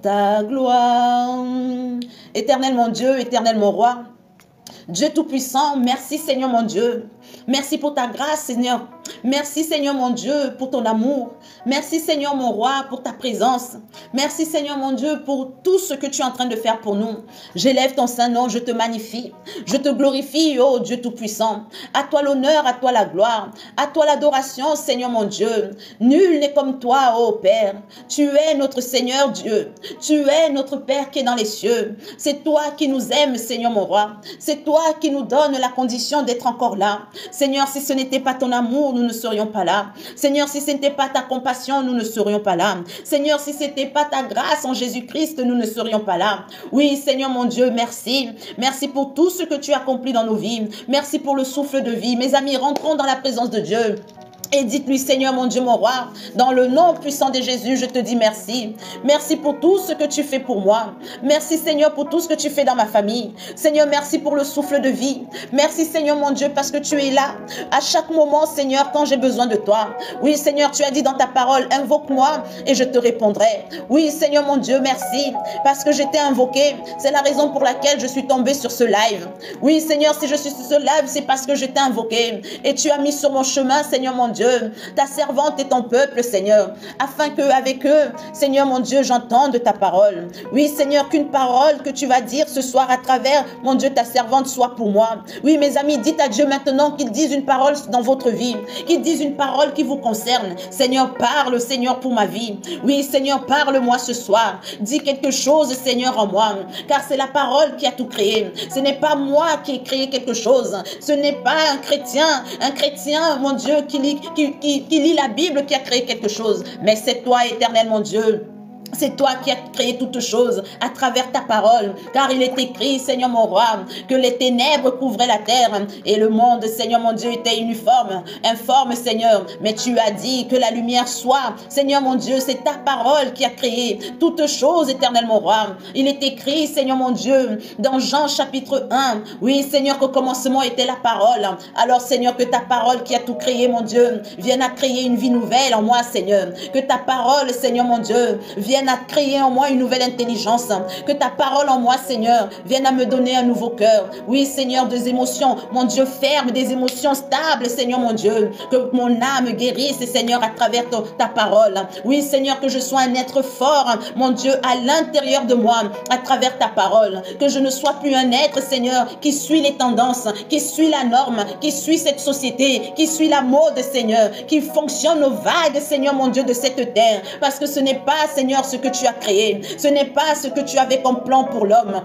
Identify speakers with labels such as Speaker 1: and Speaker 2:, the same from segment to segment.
Speaker 1: ta gloire. Éternel mon Dieu, éternel mon roi, Dieu Tout-Puissant, merci Seigneur mon Dieu. Merci pour ta grâce Seigneur. Merci Seigneur mon Dieu pour ton amour. Merci Seigneur mon roi pour ta présence. Merci Seigneur mon Dieu pour tout ce que tu es en train de faire pour nous. J'élève ton saint nom, je te magnifie. Je te glorifie, oh Dieu Tout-Puissant. À toi l'honneur, à toi la gloire. À toi l'adoration Seigneur mon Dieu. Nul n'est comme toi, oh Père. Tu es notre Seigneur Dieu. Tu es notre Père qui est dans les cieux. C'est toi qui nous aimes Seigneur mon roi. C'est toi qui nous donne la condition d'être encore là. Seigneur, si ce n'était pas ton amour, nous ne serions pas là. Seigneur, si ce n'était pas ta compassion, nous ne serions pas là. Seigneur, si ce n'était pas ta grâce en Jésus-Christ, nous ne serions pas là. Oui, Seigneur mon Dieu, merci. Merci pour tout ce que tu as accompli dans nos vies. Merci pour le souffle de vie. Mes amis, rentrons dans la présence de Dieu. Et dites-lui, Seigneur mon Dieu, mon roi, dans le nom puissant de Jésus, je te dis merci. Merci pour tout ce que tu fais pour moi. Merci, Seigneur, pour tout ce que tu fais dans ma famille. Seigneur, merci pour le souffle de vie. Merci, Seigneur mon Dieu, parce que tu es là à chaque moment, Seigneur, quand j'ai besoin de toi. Oui, Seigneur, tu as dit dans ta parole, invoque-moi et je te répondrai. Oui, Seigneur mon Dieu, merci, parce que j'étais invoqué. C'est la raison pour laquelle je suis tombée sur ce live. Oui, Seigneur, si je suis sur ce live, c'est parce que je t'ai invoqué. Et tu as mis sur mon chemin, Seigneur mon Dieu, ta servante et ton peuple, Seigneur, afin qu'avec eux, Seigneur mon Dieu, j'entende ta parole. Oui, Seigneur, qu'une parole que tu vas dire ce soir à travers, mon Dieu, ta servante soit pour moi. Oui, mes amis, dites à Dieu maintenant qu'il dise une parole dans votre vie, qu'il dise une parole qui vous concerne. Seigneur, parle, Seigneur, pour ma vie. Oui, Seigneur, parle-moi ce soir. Dis quelque chose, Seigneur, en moi, car c'est la parole qui a tout créé. Ce n'est pas moi qui ai créé quelque chose. Ce n'est pas un chrétien, mon Dieu, qui lit la Bible qui a créé quelque chose. Mais c'est toi, éternel mon Dieu. C'est toi qui as créé toutes choses à travers ta parole, car il est écrit, Seigneur mon roi, que les ténèbres couvraient la terre et le monde, Seigneur mon Dieu, était informe, Seigneur. Mais tu as dit que la lumière soit, Seigneur mon Dieu, c'est ta parole qui a créé toutes choses, éternel mon roi. Il est écrit, Seigneur mon Dieu, dans Jean chapitre 1, oui, Seigneur, qu'au commencement était la parole. Alors, Seigneur, que ta parole qui a tout créé, mon Dieu, vienne à créer une vie nouvelle en moi, Seigneur. Que ta parole, Seigneur mon Dieu, vienne à créer en moi une nouvelle intelligence. Que ta parole en moi, Seigneur, vienne à me donner un nouveau cœur. Oui, Seigneur, des émotions, mon Dieu, ferme, des émotions stables, Seigneur, mon Dieu. Que mon âme guérisse, Seigneur, à travers ta parole. Oui, Seigneur, que je sois un être fort, mon Dieu, à l'intérieur de moi, à travers ta parole. Que je ne sois plus un être, Seigneur, qui suit les tendances, qui suit la norme, qui suit cette société, qui suit la mode, Seigneur, qui fonctionne aux vagues, Seigneur, mon Dieu, de cette terre. Parce que ce n'est pas, Seigneur, ce que tu as créé. Ce n'est pas ce que tu avais comme plan pour l'homme.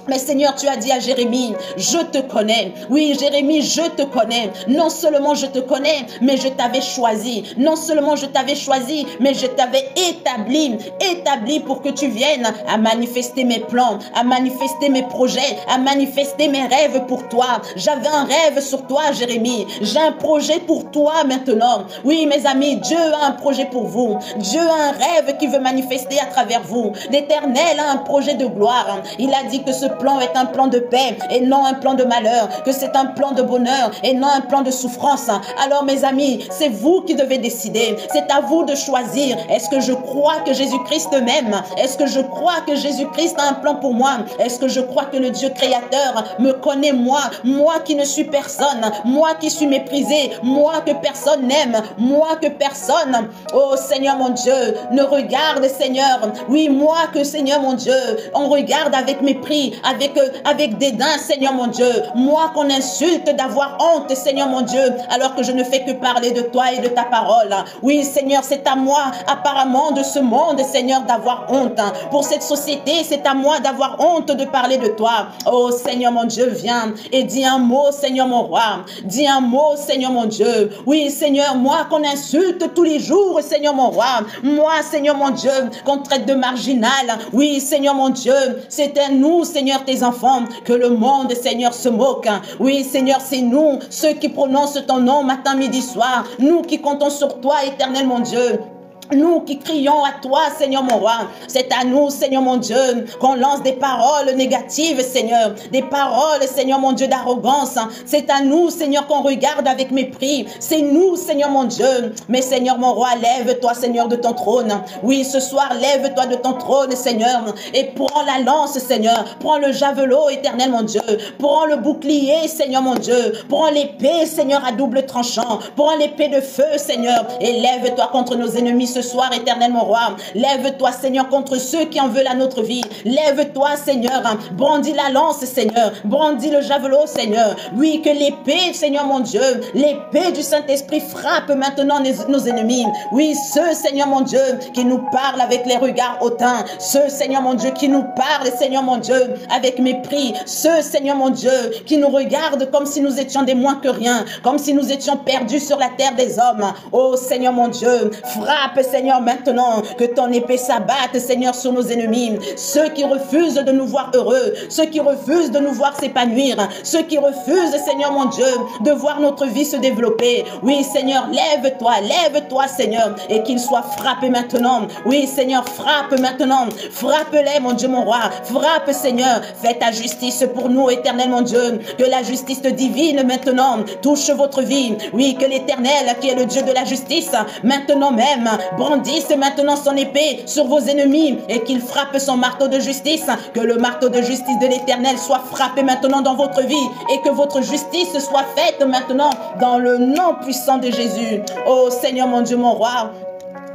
Speaker 1: Mais Seigneur, tu as dit à Jérémie, je te connais. Oui, Jérémie, je te connais. Non seulement je te connais, mais je t'avais choisi. Non seulement je t'avais choisi, mais je t'avais établi pour que tu viennes à manifester mes plans, à manifester mes projets, à manifester mes rêves pour toi. J'avais un rêve sur toi, Jérémie. J'ai un projet pour toi maintenant. Oui, mes amis, Dieu a un projet pour vous. Dieu a un rêve qui veut manifester à travers vous. L'Éternel a un projet de gloire. Il a dit que ce plan est un plan de paix et non un plan de malheur, que c'est un plan de bonheur et non un plan de souffrance. Alors mes amis, c'est vous qui devez décider, c'est à vous de choisir. Est-ce que je crois que Jésus-Christ m'aime? Est-ce que je crois que Jésus-Christ a un plan pour moi? Est-ce que je crois que le Dieu créateur me connaît, moi qui ne suis personne, moi qui suis méprisé, moi que personne n'aime, moi que personne, oh Seigneur mon Dieu, ne regarde, Seigneur, oui, moi que Seigneur mon Dieu, on regarde avec mépris, avec dédain, Seigneur mon Dieu. Moi qu'on insulte d'avoir honte, Seigneur mon Dieu, alors que je ne fais que parler de toi et de ta parole. Oui, Seigneur, c'est à moi, apparemment, de ce monde, Seigneur, d'avoir honte. Pour cette société, c'est à moi d'avoir honte de parler de toi. Oh, Seigneur mon Dieu, viens et dis un mot, Seigneur mon roi. Dis un mot, Seigneur mon Dieu. Oui, Seigneur, moi qu'on insulte tous les jours, Seigneur mon roi. Moi, Seigneur mon Dieu, qu'on traite de marginal. Oui, Seigneur mon Dieu, c'est à nous, Seigneur, tes enfants, que le monde, Seigneur, se moque. Oui, Seigneur, c'est nous, ceux qui prononcent ton nom matin, midi, soir. Nous qui comptons sur toi, éternel mon Dieu. Nous qui crions à toi, Seigneur mon roi, c'est à nous, Seigneur mon Dieu, qu'on lance des paroles négatives, Seigneur, des paroles, Seigneur mon Dieu, d'arrogance. C'est à nous, Seigneur, qu'on regarde avec mépris. C'est nous, Seigneur mon Dieu. Mais Seigneur mon roi, lève-toi, Seigneur, de ton trône. Oui, ce soir, lève-toi de ton trône, Seigneur, et prends la lance, Seigneur. Prends le javelot, éternel mon Dieu. Prends le bouclier, Seigneur mon Dieu. Prends l'épée, Seigneur, à double tranchant. Prends l'épée de feu, Seigneur, et lève-toi contre nos ennemis ce soir, éternel mon roi. Lève-toi, Seigneur, contre ceux qui en veulent à notre vie. Lève-toi, Seigneur. Brandis la lance, Seigneur. Brandis le javelot, Seigneur. Oui, que l'épée, Seigneur mon Dieu, l'épée du Saint-Esprit frappe maintenant nos ennemis. Oui, ceux, Seigneur mon Dieu, qui nous parlent avec les regards hautains. Ceux, Seigneur mon Dieu, qui nous parlent, Seigneur mon Dieu, avec mépris. Ceux, Seigneur mon Dieu, qui nous regardent comme si nous étions des moins que rien. Comme si nous étions perdus sur la terre des hommes. Oh, Seigneur mon Dieu, frappe, Seigneur, maintenant, que ton épée s'abatte, Seigneur, sur nos ennemis. Ceux qui refusent de nous voir heureux, ceux qui refusent de nous voir s'épanouir, ceux qui refusent, Seigneur mon Dieu, de voir notre vie se développer. Oui, Seigneur, lève-toi, Seigneur, et qu'ils soient frappés maintenant. Oui, Seigneur, frappe maintenant. Frappe-les, mon Dieu, mon roi. Frappe, Seigneur. Fais ta justice pour nous, éternel, mon Dieu. Que la justice divine, maintenant, touche votre vie. Oui, que l'éternel, qui est le Dieu de la justice, maintenant même, brandisse maintenant son épée sur vos ennemis et qu'il frappe son marteau de justice. Que le marteau de justice de l'éternel soit frappé maintenant dans votre vie et que votre justice soit faite maintenant dans le nom puissant de Jésus. Oh Seigneur mon Dieu, mon roi,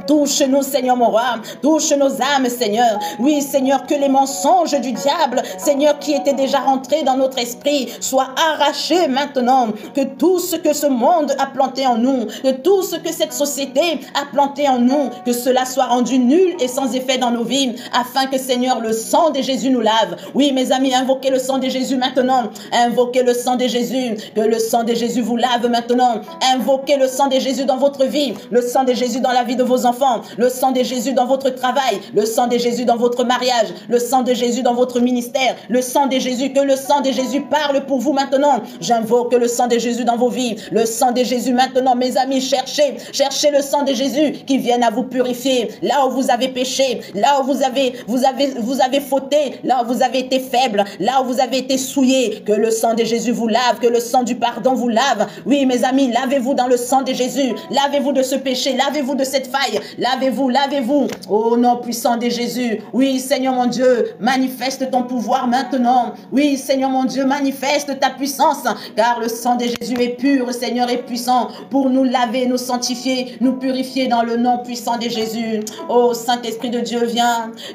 Speaker 1: touche-nous, Seigneur mon roi. Touche nos âmes, Seigneur. Oui, Seigneur, que les mensonges du diable, Seigneur, qui étaient déjà rentrés dans notre esprit, soient arrachés maintenant. Que tout ce que ce monde a planté en nous, que tout ce que cette société a planté en nous, que cela soit rendu nul et sans effet dans nos vies, afin que, Seigneur, le sang de Jésus nous lave. Oui, mes amis, invoquez le sang de Jésus maintenant. Invoquez le sang de Jésus. Que le sang de Jésus vous lave maintenant. Invoquez le sang de Jésus dans votre vie. Le sang de Jésus dans la vie de vos enfants. Le sang de Jésus dans votre travail, le sang de Jésus dans votre mariage, le sang de Jésus dans votre ministère, le sang de Jésus, que le sang de Jésus parle pour vous maintenant. J'invoque le sang de Jésus dans vos vies, le sang de Jésus maintenant, mes amis, cherchez le sang de Jésus qui vienne à vous purifier, là où vous avez péché, là où vous avez fauté, là où vous avez été faible, là où vous avez été souillé, que le sang de Jésus vous lave, que le sang du pardon vous lave. Oui, mes amis, lavez-vous dans le sang de Jésus, lavez-vous de ce péché, lavez-vous de cette faille. Lavez-vous, lavez-vous. Au nom puissant de Jésus. Oui, Seigneur mon Dieu, manifeste ton pouvoir maintenant. Oui, Seigneur mon Dieu, manifeste ta puissance. Car le sang de Jésus est pur, Seigneur, est puissant pour nous laver, nous sanctifier, nous purifier dans le nom puissant de Jésus. Oh, Saint-Esprit de Dieu,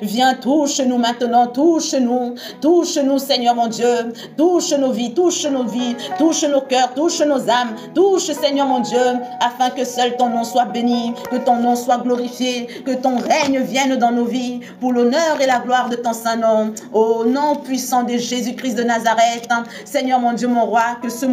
Speaker 1: viens, touche-nous maintenant, touche-nous, Seigneur mon Dieu. Touche nos vies, touche nos cœurs, touche nos âmes. Touche, Seigneur mon Dieu, afin que seul ton nom soit béni, que ton nom soit glorifié, que ton règne vienne dans nos vies pour l'honneur et la gloire de ton saint nom. Au nom puissant de Jésus-Christ de Nazareth, Seigneur mon Dieu, mon roi, que ce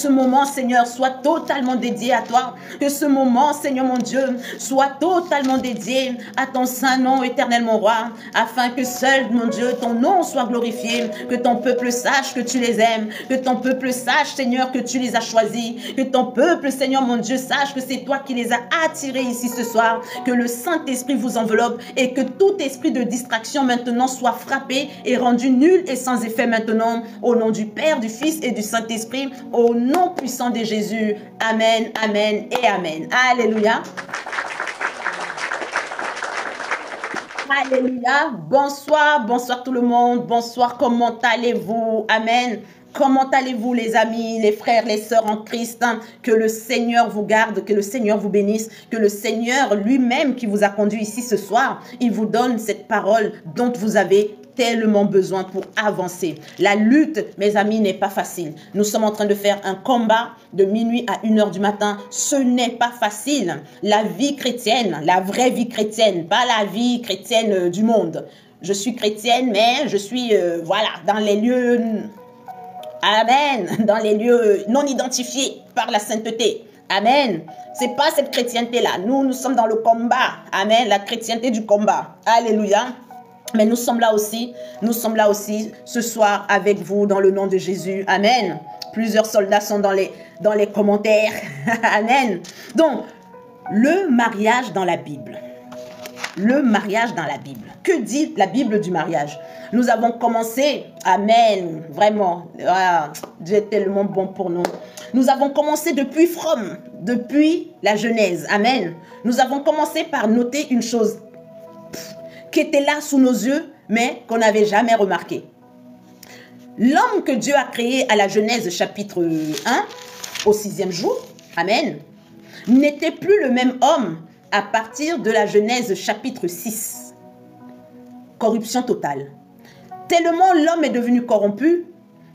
Speaker 1: moment, Seigneur, soit totalement dédié à toi. Que ce moment, Seigneur mon Dieu, soit totalement dédié à ton saint nom, éternel mon roi, afin que seul, mon Dieu, ton nom soit glorifié, que ton peuple sache que tu les aimes, que ton peuple sache, Seigneur, que tu les as choisis, que ton peuple, Seigneur mon Dieu, sache que c'est toi qui les as attirés ici ce soir, que le Saint-Esprit vous enveloppe et que tout esprit de distraction maintenant soit frappé et rendu nul et sans effet maintenant, au nom du Père, du Fils et du Saint-Esprit, au nom puissant de Jésus. Amen, amen et amen. Alléluia. Alléluia. Bonsoir tout le monde. Bonsoir, comment allez-vous? Amen. Comment allez-vous les amis, les frères, les sœurs en Christ? Que le Seigneur vous garde, que le Seigneur vous bénisse, que le Seigneur lui-même qui vous a conduit ici ce soir, il vous donne cette parole dont vous avez tellement besoin pour avancer. La lutte, mes amis, n'est pas facile. Nous sommes en train de faire un combat de minuit à 1h du matin. Ce n'est pas facile. La vie chrétienne, la vraie vie chrétienne, pas la vie chrétienne du monde. Je suis chrétienne, mais je suis, dans les lieux... Amen. Dans les lieux non identifiés par la sainteté. Amen. C'est pas cette chrétienté-là. Nous sommes dans le combat. Amen. La chrétienté du combat. Alléluia. Mais nous sommes là aussi ce soir avec vous dans le nom de Jésus. Amen. Plusieurs soldats sont dans les commentaires. Amen. Donc, Le mariage dans la Bible. Le mariage dans la Bible. Que dit la Bible du mariage? Nous avons commencé, amen, vraiment, Dieu est tellement bon pour nous. Nous avons commencé depuis From, depuis la Genèse, amen. Nous avons commencé par noter une chose qui était là sous nos yeux, mais qu'on n'avait jamais remarqué. L'homme que Dieu a créé à la Genèse chapitre 1, au 6e jour, amen, n'était plus le même homme à partir de la Genèse chapitre 6. Corruption totale. Tellement l'homme est devenu corrompu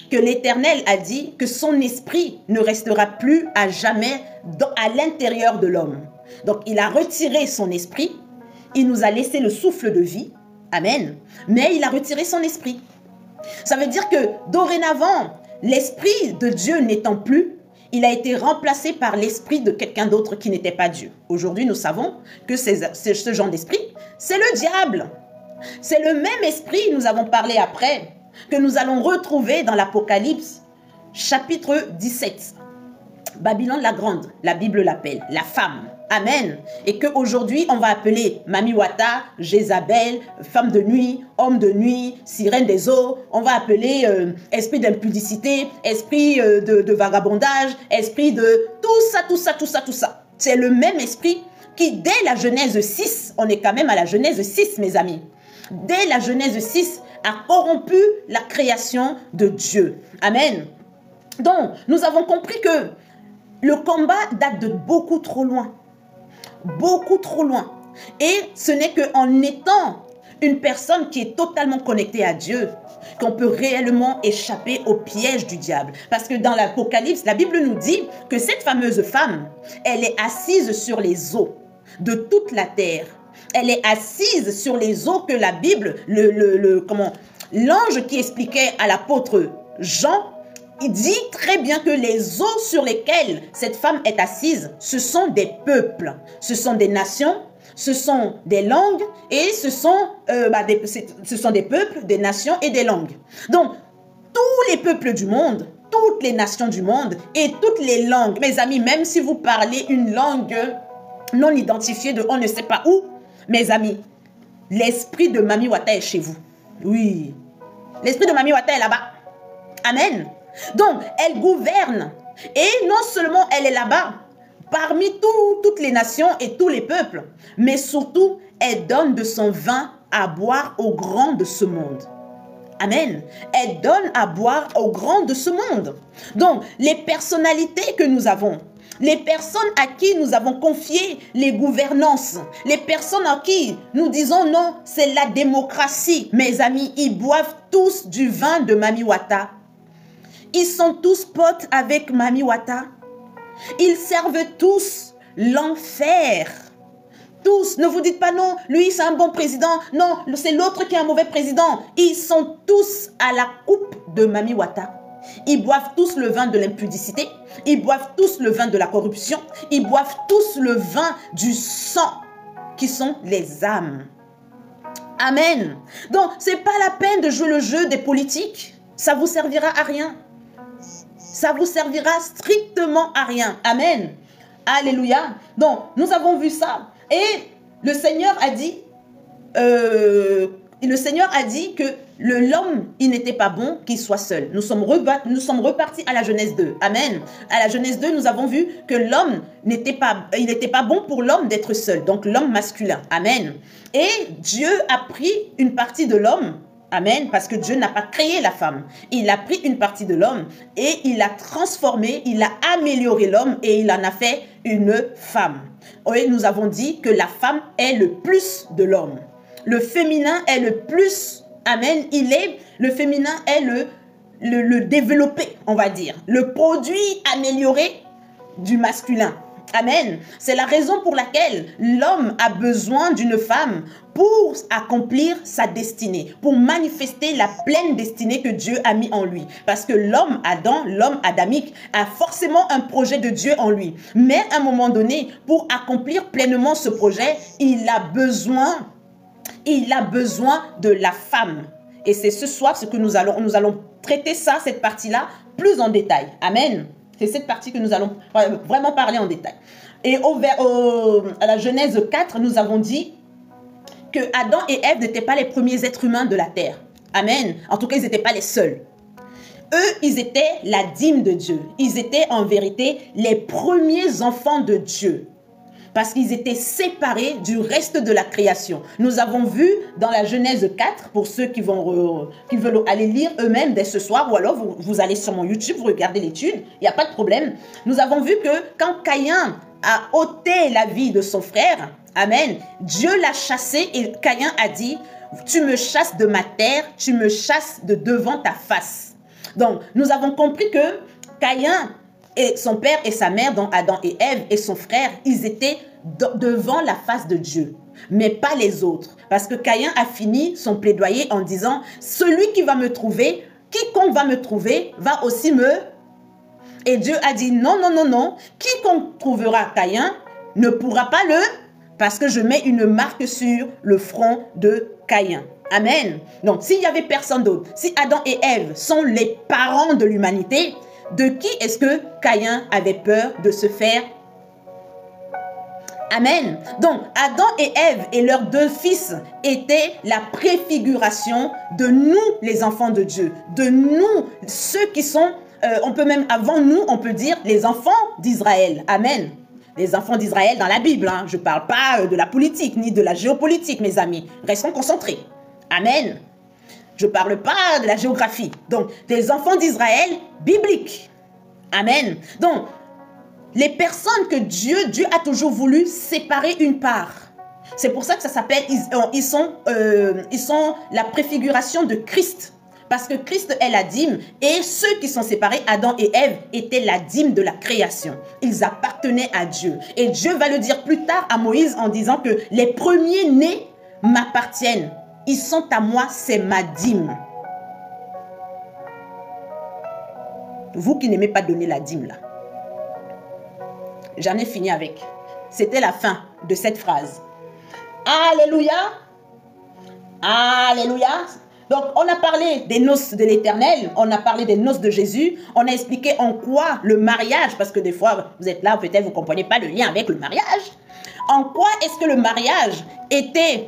Speaker 1: que l'Éternel a dit que son esprit ne restera plus à jamais à l'intérieur de l'homme. Donc il a retiré son esprit, il nous a laissé le souffle de vie, amen, mais il a retiré son esprit. Ça veut dire que dorénavant, l'esprit de Dieu n'étant plus, il a été remplacé par l'esprit de quelqu'un d'autre qui n'était pas Dieu. Aujourd'hui, nous savons que ce genre d'esprit, c'est le diable. C'est le même esprit, nous avons parlé après, que nous allons retrouver dans l'Apocalypse, chapitre 17. Babylone la Grande, la Bible l'appelle, la femme. Amen. Et qu'aujourd'hui, on va appeler Mami Wata, Jézabel, femme de nuit, homme de nuit, sirène des eaux. On va appeler esprit d'impudicité, esprit de vagabondage, esprit de tout ça. C'est le même esprit qui, dès la Genèse 6, on est quand même à la Genèse 6, mes amis. Dès la Genèse 6, a corrompu la création de Dieu. Amen. Donc, nous avons compris que le combat date de beaucoup trop loin. Beaucoup trop loin. Et ce n'est qu'en étant une personne qui est totalement connectée à Dieu qu'on peut réellement échapper au piège du diable. Parce que dans l'Apocalypse, la Bible nous dit que cette fameuse femme, elle est assise sur les eaux de toute la terre. Elle est assise sur les eaux que la Bible, l'ange qui expliquait à l'apôtre Jean, il dit très bien que les eaux sur lesquelles cette femme est assise, ce sont des peuples, ce sont des nations, ce sont des langues et ce sont des peuples, des nations et des langues. Donc, tous les peuples du monde, toutes les nations du monde et toutes les langues, mes amis, même si vous parlez une langue non identifiée de on ne sait pas où, mes amis, l'esprit de Mami Wata est chez vous. Oui, l'esprit de Mami Wata est là-bas. Amen. Donc, elle gouverne. Et non seulement elle est là-bas, parmi toutes les nations et tous les peuples, mais surtout, elle donne de son vin à boire aux grands de ce monde. Amen. Elle donne à boire aux grands de ce monde. Donc, les personnalités que nous avons, les personnes à qui nous avons confié les gouvernances, les personnes à qui nous disons non, c'est la démocratie. Mes amis, ils boivent tous du vin de Mami Wata. Ils sont tous potes avec Mami Wata. Ils servent tous l'enfer. Tous, ne vous dites pas non, lui c'est un bon président, non, c'est l'autre qui est un mauvais président. Ils sont tous à la coupe de Mami Wata. Ils boivent tous le vin de l'impudicité, ils boivent tous le vin de la corruption, ils boivent tous le vin du sang, qui sont les âmes. Amen. Donc, ce n'est pas la peine de jouer le jeu des politiques. Ça vous servira à rien. Ça vous servira strictement à rien. Amen. Alléluia. Donc, nous avons vu ça. Et le Seigneur a dit, que l'homme, il n'était pas bon qu'il soit seul. Nous sommes repartis à la Genèse 2. Amen. À la Genèse 2, nous avons vu que l'homme n'était pas bon pour l'homme d'être seul. Donc, l'homme masculin. Amen. Et Dieu a pris une partie de l'homme. Amen, parce que Dieu n'a pas créé la femme. Il a pris une partie de l'homme et il l'a transformé, il a amélioré l'homme et il en a fait une femme. Et nous avons dit que la femme est le plus de l'homme. Le féminin est le plus, amen, le féminin est le développé, on va dire. Le produit amélioré du masculin. Amen. C'est la raison pour laquelle l'homme a besoin d'une femme pour accomplir sa destinée, pour manifester la pleine destinée que Dieu a mis en lui. Parce que l'homme Adam, l'homme adamique, a forcément un projet de Dieu en lui. Mais à un moment donné, pour accomplir pleinement ce projet, il a besoin de la femme. Et c'est ce soir ce que nous allons traiter ça, cette partie-là, plus en détail. Amen. C'est cette partie que nous allons vraiment parler en détail. Et à la Genèse 4, nous avons dit que Adam et Ève n'étaient pas les premiers êtres humains de la terre. Amen. En tout cas, ils n'étaient pas les seuls. Eux, ils étaient la dîme de Dieu. Ils étaient en vérité les premiers enfants de Dieu. Parce qu'ils étaient séparés du reste de la création. Nous avons vu dans la Genèse 4, pour ceux qui veulent aller lire eux-mêmes dès ce soir, ou alors vous allez sur mon YouTube, vous regardez l'étude, il n'y a pas de problème. Nous avons vu que quand Caïn a ôté la vie de son frère, amen, Dieu l'a chassé et Caïn a dit, tu me chasses de ma terre, tu me chasses de devant ta face. Donc, nous avons compris que Caïn et son père et sa mère, donc Adam et Ève et son frère, ils étaient devant la face de Dieu, mais pas les autres. Parce que Caïn a fini son plaidoyer en disant, celui qui va me trouver, quiconque va me trouver, va aussi me... Et Dieu a dit, non, non, non, non, quiconque trouvera Caïn ne pourra pas le... Parce que je mets une marque sur le front de Caïn. Amen. Donc, s'il n'y avait personne d'autre, si Adam et Ève sont les parents de l'humanité, de qui est-ce que Caïn avait peur de se faire? Amen. Donc, Adam et Ève et leurs deux fils étaient la préfiguration de nous, les enfants de Dieu. De nous, ceux qui sont, on peut même, avant nous, on peut dire les enfants d'Israël. Amen. Les enfants d'Israël dans la Bible. Hein. Je ne parle pas de la politique, ni de la géopolitique, mes amis. Restons concentrés. Amen. Je ne parle pas de la géographie. Donc, des enfants d'Israël bibliques. Amen. Donc, les personnes que Dieu a toujours voulu séparer une part. C'est pour ça que ça s'appelle, ils sont la préfiguration de Christ. Parce que Christ est la dîme et ceux qui sont séparés, Adam et Ève, étaient la dîme de la création. Ils appartenaient à Dieu. Et Dieu va le dire plus tard à Moïse en disant que les premiers-nés m'appartiennent. Ils sont à moi, c'est ma dîme. Vous qui n'aimez pas donner la dîme là. J'en ai fini avec. C'était la fin de cette phrase. Alléluia. Alléluia. Donc, on a parlé des noces de l'Éternel, on a parlé des noces de Jésus, on a expliqué en quoi le mariage, parce que des fois, vous êtes là, peut-être vous ne comprenez pas le lien avec le mariage. En quoi est-ce que le mariage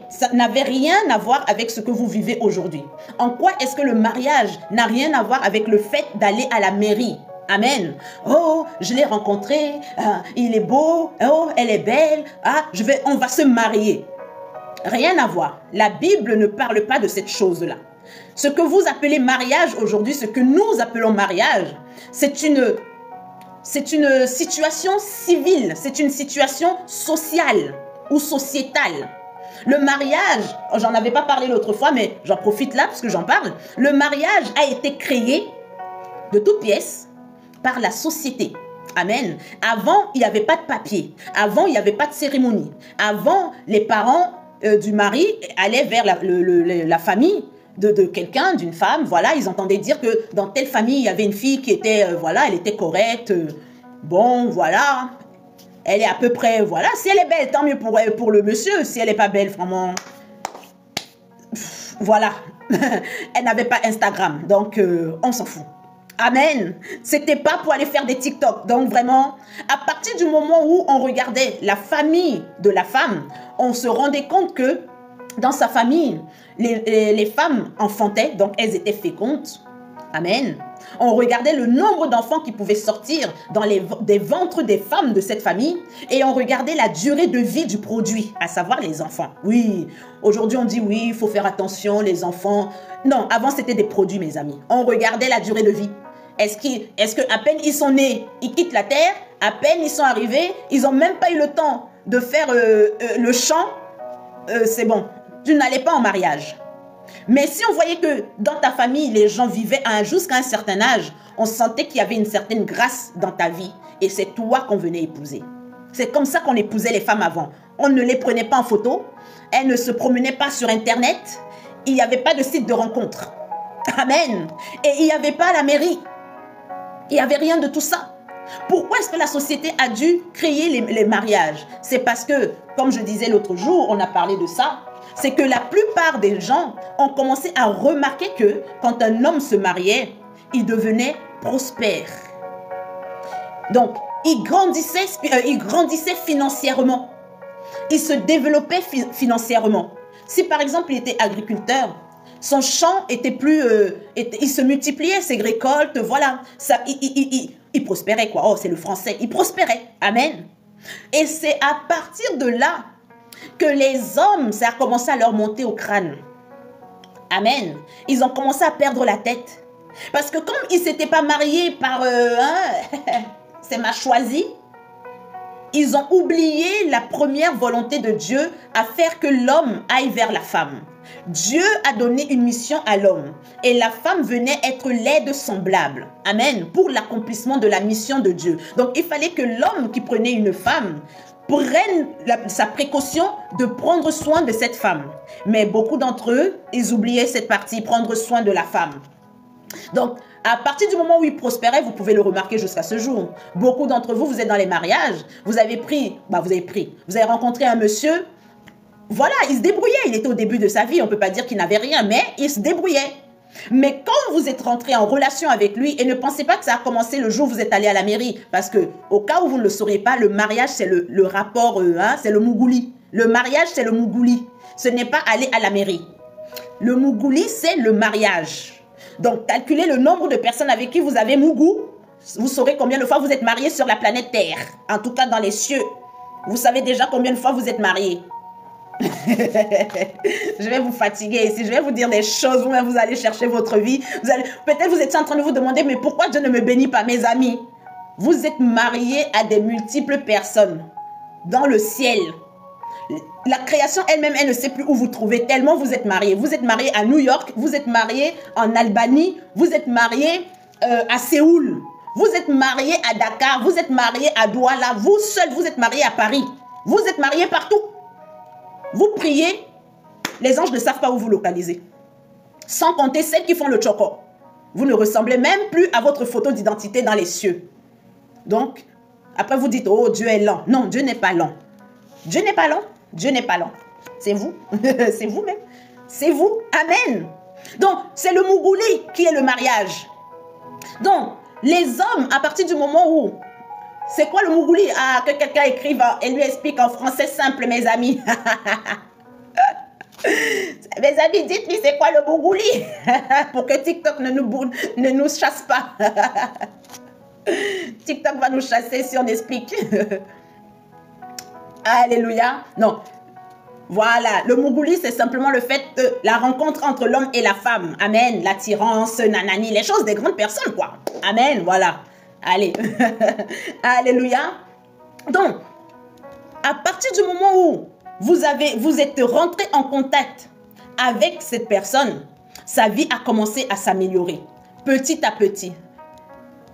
Speaker 1: ça n'avait rien à voir avec ce que vous vivez aujourd'hui? En quoi est-ce que le mariage n'a rien à voir avec le fait d'aller à la mairie? Amen. Oh, je l'ai rencontré, il est beau, oh, elle est belle, on va se marier. Rien à voir. La Bible ne parle pas de cette chose-là. Ce que vous appelez mariage aujourd'hui, ce que nous appelons mariage, c'est une situation civile, c'est une situation sociale ou sociétale. Le mariage, j'en avais pas parlé l'autre fois, mais j'en profite là parce que j'en parle. Le mariage a été créé de toutes pièces par la société. Amen. Avant, il n'y avait pas de papier. Avant, il n'y avait pas de cérémonie. Avant, les parents du mari allaient vers la famille de quelqu'un, d'une femme. Voilà, ils entendaient dire que dans telle famille, il y avait une fille qui était, voilà, elle était correcte. Bon, voilà. Elle est à peu près, voilà. Si elle est belle, tant mieux pour le monsieur. Si elle n'est pas belle, vraiment, voilà. Elle n'avait pas Instagram, donc on s'en fout. Amen. C'était pas pour aller faire des TikTok. Donc vraiment, à partir du moment où on regardait la famille de la femme, on se rendait compte que dans sa famille, les femmes enfantaient, donc elles étaient fécondes. Amen. On regardait le nombre d'enfants qui pouvaient sortir dans des ventres des femmes de cette famille et on regardait la durée de vie du produit, à savoir les enfants. Oui, aujourd'hui on dit oui, il faut faire attention, les enfants. Non, avant c'était des produits, mes amis. On regardait la durée de vie. Est-ce qu'à peine ils sont nés, ils quittent la terre, à peine ils sont arrivés, ils n'ont même pas eu le temps de faire le chant, c'est bon, tu n'allais pas en mariage. Mais si on voyait que dans ta famille, les gens vivaient jusqu'à un certain âge, on sentait qu'il y avait une certaine grâce dans ta vie et c'est toi qu'on venait épouser. C'est comme ça qu'on épousait les femmes avant. On ne les prenait pas en photo, elles ne se promenaient pas sur Internet, il n'y avait pas de site de rencontre. Amen. Et il n'y avait pas la mairie. Il n'y avait rien de tout ça. Pourquoi est-ce que la société a dû créer les mariages? C'est parce que, comme je disais l'autre jour, on a parlé de ça, c'est que la plupart des gens ont commencé à remarquer que quand un homme se mariait, il devenait prospère. Donc, il grandissait financièrement. Il se développait financièrement. Si par exemple, il était agriculteur, son champ était plus... il se multipliait, ses récoltes, voilà. Ça, il prospérait, quoi. Oh, c'est le français. Il prospérait. Amen. Et c'est à partir de là que les hommes, ça a commencé à leur monter au crâne. Amen. Ils ont commencé à perdre la tête. Parce que comme ils ne s'étaient pas mariés par... c'est ma choisi, ils ont oublié la première volonté de Dieu à faire que l'homme aille vers la femme. Dieu a donné une mission à l'homme et la femme venait être l'aide semblable. Amen. Pour l'accomplissement de la mission de Dieu. Donc il fallait que l'homme qui prenait une femme prenne sa précaution de prendre soin de cette femme. Mais beaucoup d'entre eux, ils oubliaient cette partie, prendre soin de la femme. Donc, à partir du moment où il prospérait, vous pouvez le remarquer jusqu'à ce jour. Beaucoup d'entre vous, vous êtes dans les mariages, vous avez rencontré un monsieur, voilà, il se débrouillait, il était au début de sa vie, on ne peut pas dire qu'il n'avait rien, mais il se débrouillait. Mais quand vous êtes rentré en relation avec lui, et ne pensez pas que ça a commencé le jour où vous êtes allé à la mairie, parce que au cas où vous ne le sauriez pas, le mariage c'est le rapport, c'est le mougouli. Le mariage c'est le mougouli, ce n'est pas aller à la mairie. Le mougouli c'est le mariage. Donc, calculez le nombre de personnes avec qui vous avez mougou. Vous saurez combien de fois vous êtes mariés sur la planète Terre. En tout cas, dans les cieux. Vous savez déjà combien de fois vous êtes mariés. Je vais vous fatiguer ici. Je vais vous dire des choses. Vous allez chercher votre vie. Peut-être vous étiez en train de vous demander, mais pourquoi Dieu ne me bénit pas, mes amis? Vous êtes mariés à des multiples personnes. Dans le ciel. La création elle-même, elle ne sait plus où vous trouvez tellement vous êtes mariés. Vous êtes mariés à New York, vous êtes mariés en Albanie, vous êtes mariés à Séoul, vous êtes mariés à Dakar, vous êtes mariés à Douala, vous seul, vous êtes mariés à Paris. Vous êtes mariés partout. Vous priez, les anges ne savent pas où vous localiser. Sans compter celles qui font le choco. Vous ne ressemblez même plus à votre photo d'identité dans les cieux. Donc, après vous dites, oh Dieu est lent. Non, Dieu n'est pas lent. Dieu n'est pas lent. Dieu n'est pas lent. C'est vous. C'est vous-même. C'est vous. Amen. Donc, c'est le mougouli qui est le mariage. Donc, les hommes, à partir du moment où... C'est quoi le mougouli? Ah, que quelqu'un écrive et lui explique en français simple, mes amis. Mes amis, dites-lui c'est quoi le mougouli pour que TikTok ne nous chasse pas. TikTok va nous chasser si on explique. Alléluia. Non. Voilà. Le mougouli, c'est simplement le fait de la rencontre entre l'homme et la femme. Amen. L'attirance, nanani, les choses des grandes personnes, quoi. Amen. Voilà. Allez. Alléluia. Donc, à partir du moment où vous êtes rentré en contact avec cette personne, sa vie a commencé à s'améliorer. Petit à petit.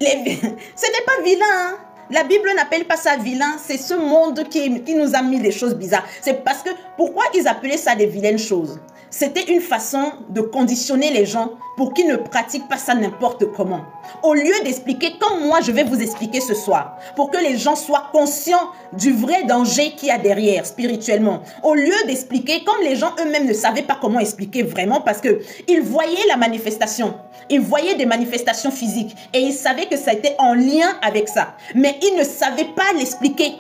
Speaker 1: Ce n'est pas vilain, hein? La Bible n'appelle pas ça vilain, c'est ce monde qui nous a mis des choses bizarres. C'est parce que, pourquoi ils appelaient ça des vilaines choses? C'était une façon de conditionner les gens pour qu'ils ne pratiquent pas ça n'importe comment. Au lieu d'expliquer comme moi je vais vous expliquer ce soir, pour que les gens soient conscients du vrai danger qu'il y a derrière spirituellement. Au lieu d'expliquer comme les gens eux-mêmes ne savaient pas comment expliquer vraiment parce qu'ils voyaient la manifestation. Ils voyaient des manifestations physiques et ils savaient que ça était en lien avec ça. Mais ils ne savaient pas l'expliquer.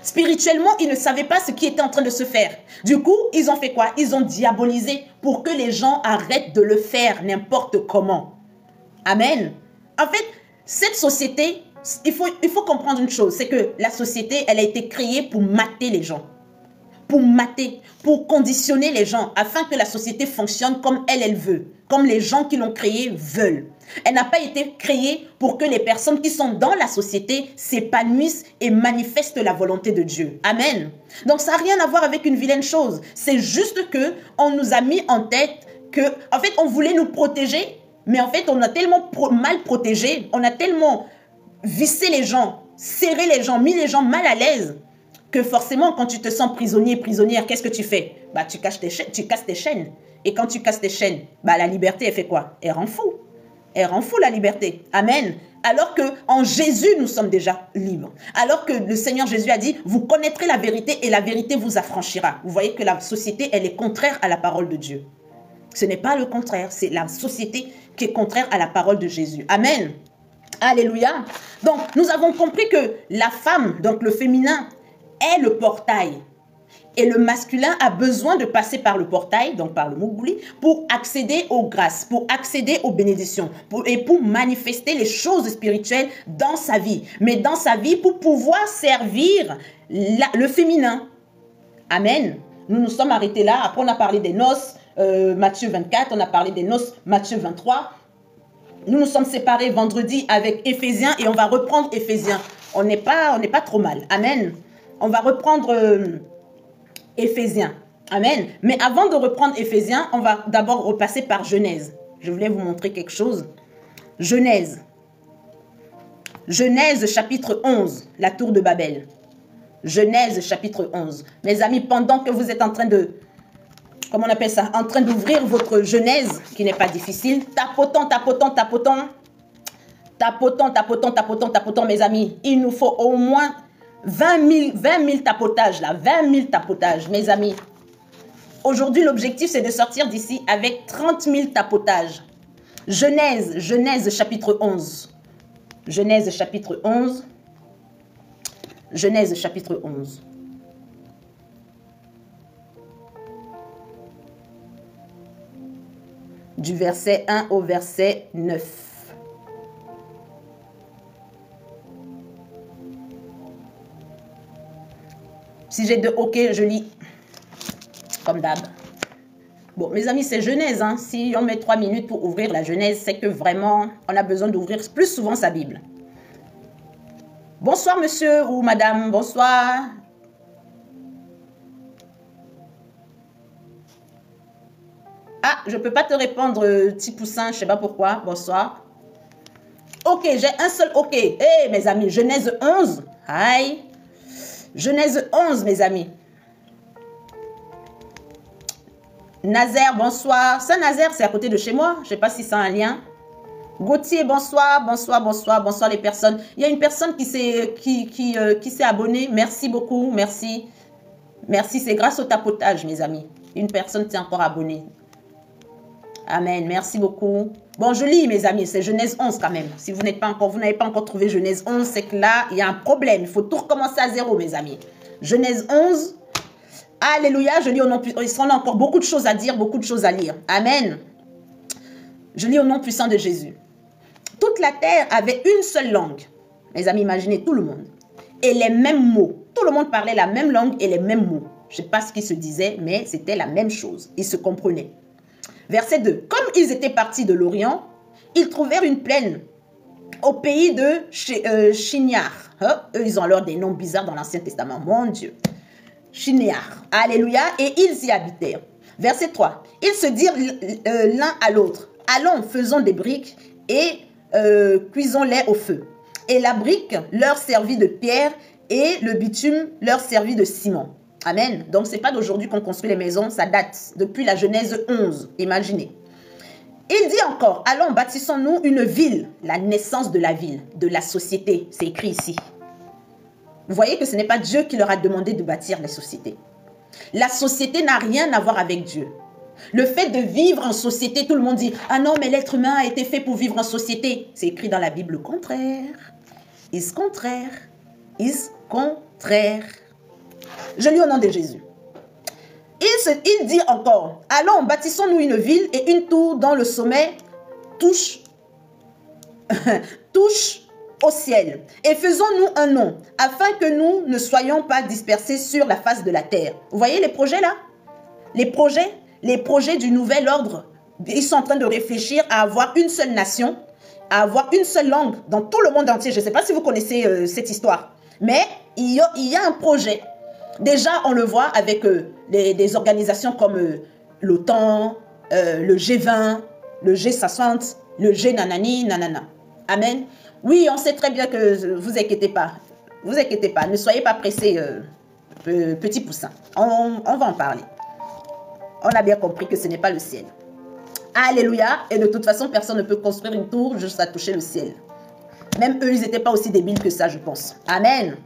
Speaker 1: Spirituellement, ils ne savaient pas ce qui était en train de se faire. Du coup, ils ont fait quoi? Ils ont diabolisé pour que les gens arrêtent de le faire n'importe comment. Amen. En fait, cette société, il faut comprendre une chose, c'est que la société, elle a été créée pour mater les gens. Pour mater, pour conditionner les gens, afin que la société fonctionne comme elle veut, comme les gens qui l'ont créée veulent. Elle n'a pas été créée pour que les personnes qui sont dans la société s'épanouissent et manifestent la volonté de Dieu. Amen. Donc ça n'a rien à voir avec une vilaine chose. C'est juste que on nous a mis en tête que, en fait, on voulait nous protéger, mais en fait, on a tellement mal protégé, on a tellement vissé les gens, serré les gens, mis les gens mal à l'aise, que forcément, quand tu te sens prisonnier, prisonnière, qu'est-ce que tu fais? Bah, tu casses tes chaînes. Et quand tu casses tes chaînes, bah, la liberté, elle fait quoi? Elle rend fou. Elle rend fou la liberté. Amen. Alors qu'en Jésus, nous sommes déjà libres. Alors que le Seigneur Jésus a dit, vous connaîtrez la vérité et la vérité vous affranchira. Vous voyez que la société, elle est contraire à la parole de Dieu. Ce n'est pas le contraire, c'est la société qui est contraire à la parole de Jésus. Amen. Alléluia. Donc, nous avons compris que la femme, donc le féminin, est le portail. Et le masculin a besoin de passer par le portail, donc par le Mougouli, pour accéder aux grâces, pour accéder aux bénédictions, et pour manifester les choses spirituelles dans sa vie. Mais dans sa vie, pour pouvoir servir le féminin. Amen. Nous nous sommes arrêtés là. Après, on a parlé des noces, Matthieu 24, on a parlé des noces, Matthieu 23. Nous nous sommes séparés vendredi avec Éphésiens et on va reprendre Éphésiens. On n'est pas trop mal. Amen. On va reprendre Éphésiens. Amen. Mais avant de reprendre Éphésiens, on va d'abord repasser par Genèse. Je voulais vous montrer quelque chose. Genèse. Genèse chapitre 11, la tour de Babel. Genèse chapitre 11. Mes amis, pendant que vous êtes en train de, comment on appelle ça, en train d'ouvrir votre Genèse, qui n'est pas difficile, tapotant, mes amis, il nous faut au moins 20 000 tapotages, là, 20 000 tapotages, mes amis. Aujourd'hui, l'objectif, c'est de sortir d'ici avec 30 000 tapotages. Genèse chapitre 11. Genèse chapitre 11. Genèse chapitre 11. Du verset 1 au verset 9. Si j'ai de OK, je lis. Comme d'hab. Bon, mes amis, c'est Genèse. Hein. Si on met 3 minutes pour ouvrir la Genèse, c'est que vraiment, on a besoin d'ouvrir plus souvent sa Bible. Bonsoir, monsieur ou madame. Bonsoir. Ah, je ne peux pas te répondre, petit poussin. Je ne sais pas pourquoi. Bonsoir. OK, j'ai un seul OK. Eh, mes amis, Genèse 11. Aïe. Genèse 11, mes amis. Nazaire, bonsoir. Saint-Nazaire, c'est à côté de chez moi. Je ne sais pas si c'est un lien. Gauthier, bonsoir, bonsoir les personnes. Il y a une personne qui s'est abonnée. Merci beaucoup, merci. Merci, c'est grâce au tapotage, mes amis. Une personne s'est encore abonnée. Amen, merci beaucoup. Bon, je lis, mes amis, c'est Genèse 11 quand même. Si vous n'avez pas encore trouvé Genèse 11, c'est que là, il y a un problème. Il faut tout recommencer à zéro, mes amis. Genèse 11. Alléluia, je lis au nom puissant. Il y a encore beaucoup de choses à dire, beaucoup de choses à lire. Amen. Je lis au nom puissant de Jésus. Toute la terre avait une seule langue. Mes amis, imaginez tout le monde. Et les mêmes mots. Tout le monde parlait la même langue et les mêmes mots. Je ne sais pas ce qu'ils se disaient, mais c'était la même chose. Ils se comprenaient. Verset 2. Comme ils étaient partis de l'Orient, ils trouvèrent une plaine au pays de Shinyar. Eux, ils ont alors des noms bizarres dans l'Ancien Testament. Mon Dieu. Shinyar. Alléluia. Et ils y habitèrent. Verset 3. Ils se dirent l'un à l'autre. Allons, faisons des briques et cuisons-les au feu. Et la brique leur servit de pierre et le bitume leur servit de ciment. Amen. Donc, ce n'est pas d'aujourd'hui qu'on construit les maisons, ça date depuis la Genèse 11. Imaginez. Il dit encore, allons, bâtissons-nous une ville, la naissance de la ville, de la société. C'est écrit ici. Vous voyez que ce n'est pas Dieu qui leur a demandé de bâtir les sociétés. La société n'a rien à voir avec Dieu. Le fait de vivre en société, tout le monde dit, ah non, mais l'être humain a été fait pour vivre en société. C'est écrit dans la Bible le contraire. Is contraire. Is contraire. Je lis au nom de Jésus. Il dit encore, allons, bâtissons-nous une ville et une tour dont le sommet touche au ciel. Et faisons-nous un nom, afin que nous ne soyons pas dispersés sur la face de la terre. Vous voyez les projets là? Les projets du nouvel ordre. Ils sont en train de réfléchir à avoir une seule nation, à avoir une seule langue dans tout le monde entier. Je ne sais pas si vous connaissez cette histoire. Mais il y a un projet. Déjà, on le voit avec des organisations comme l'OTAN, le G20, le G60, le G nanani, nanana. Amen. Oui, on sait très bien que vous inquiétez pas. Vous inquiétez pas. Ne soyez pas pressés, petits poussins. On va en parler. On a bien compris que ce n'est pas le ciel. Alléluia. Et de toute façon, personne ne peut construire une tour juste à toucher le ciel. Même eux, ils n'étaient pas aussi débiles que ça, je pense. Amen.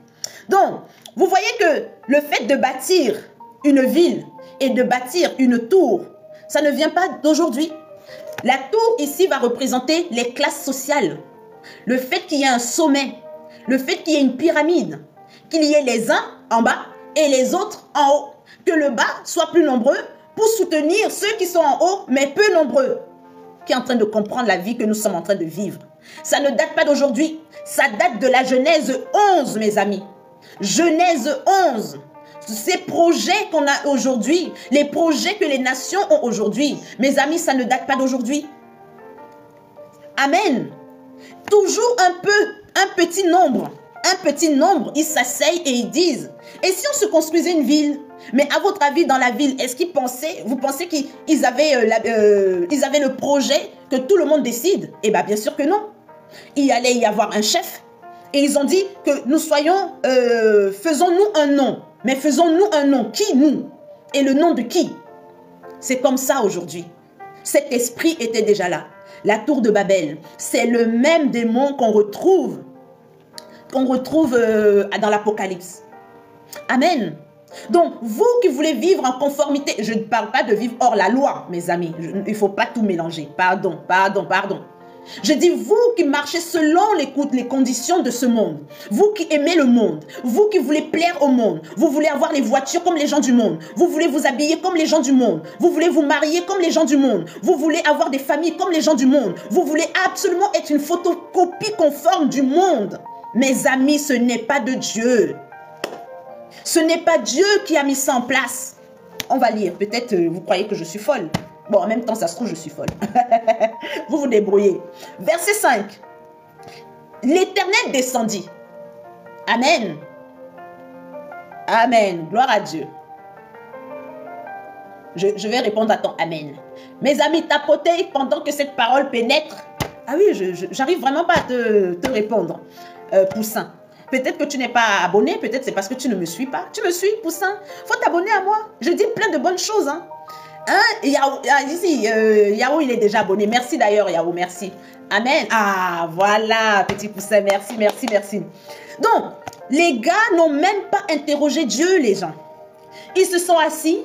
Speaker 1: Donc, vous voyez que le fait de bâtir une ville et de bâtir une tour, ça ne vient pas d'aujourd'hui. La tour ici va représenter les classes sociales. le fait qu'il y ait un sommet, le fait qu'il y ait une pyramide, qu'il y ait les uns en bas et les autres en haut, que le bas soit plus nombreux pour soutenir ceux qui sont en haut, mais peu nombreux, qui est en train de comprendre la vie que nous sommes en train de vivre. Ça ne date pas d'aujourd'hui, ça date de la Genèse 11, mes amis. Genèse 11. Ces projets qu'on a aujourd'hui, les projets que les nations ont aujourd'hui, mes amis, ça ne date pas d'aujourd'hui. Amen. Toujours un petit nombre, ils s'asseyent et ils disent, et si on se construisait une ville? Mais à votre avis, dans la ville, est-ce qu'ils pensaient, vous pensez qu'ils avaient, ils avaient le projet que tout le monde décide? Eh bien, bien sûr que non. Il allait y avoir un chef et ils ont dit que nous soyons, faisons-nous un nom. Mais faisons-nous un nom. Qui, nous? Et le nom de qui? C'est comme ça aujourd'hui. Cet esprit était déjà là. La tour de Babel, c'est le même démon qu'on retrouve dans l'Apocalypse. Amen. Donc, vous qui voulez vivre en conformité, je ne parle pas de vivre hors la loi, mes amis. Il ne faut pas tout mélanger. Pardon. Je dis, vous qui marchez selon les conditions de ce monde, vous qui aimez le monde, vous qui voulez plaire au monde, vous voulez avoir les voitures comme les gens du monde, vous voulez vous habiller comme les gens du monde, vous voulez vous marier comme les gens du monde, vous voulez avoir des familles comme les gens du monde, vous voulez absolument être une photocopie conforme du monde. Mes amis, ce n'est pas de Dieu. Ce n'est pas Dieu qui a mis ça en place. On va lire. Peut-être vous croyez que je suis folle. Bon, en même temps, ça se trouve, je suis folle. Vous vous débrouillez. Verset 5. L'Éternel descendit. Amen. Amen. Gloire à Dieu. Je vais répondre à ton Amen. Mes amis, tapotez pendant que cette parole pénètre. Ah oui, j'arrive vraiment pas à te répondre, Poussin. Peut-être que tu n'es pas abonné, peut-être c'est parce que tu ne me suis pas. Tu me suis, Poussin? Faut t'abonner à moi. Je dis plein de bonnes choses, hein. Yahoo, il est déjà abonné. Merci d'ailleurs, Yahoo, merci. Amen. Ah, voilà, petit Poussin, merci. Donc, les gars n'ont même pas interrogé Dieu, les gens. Ils se sont assis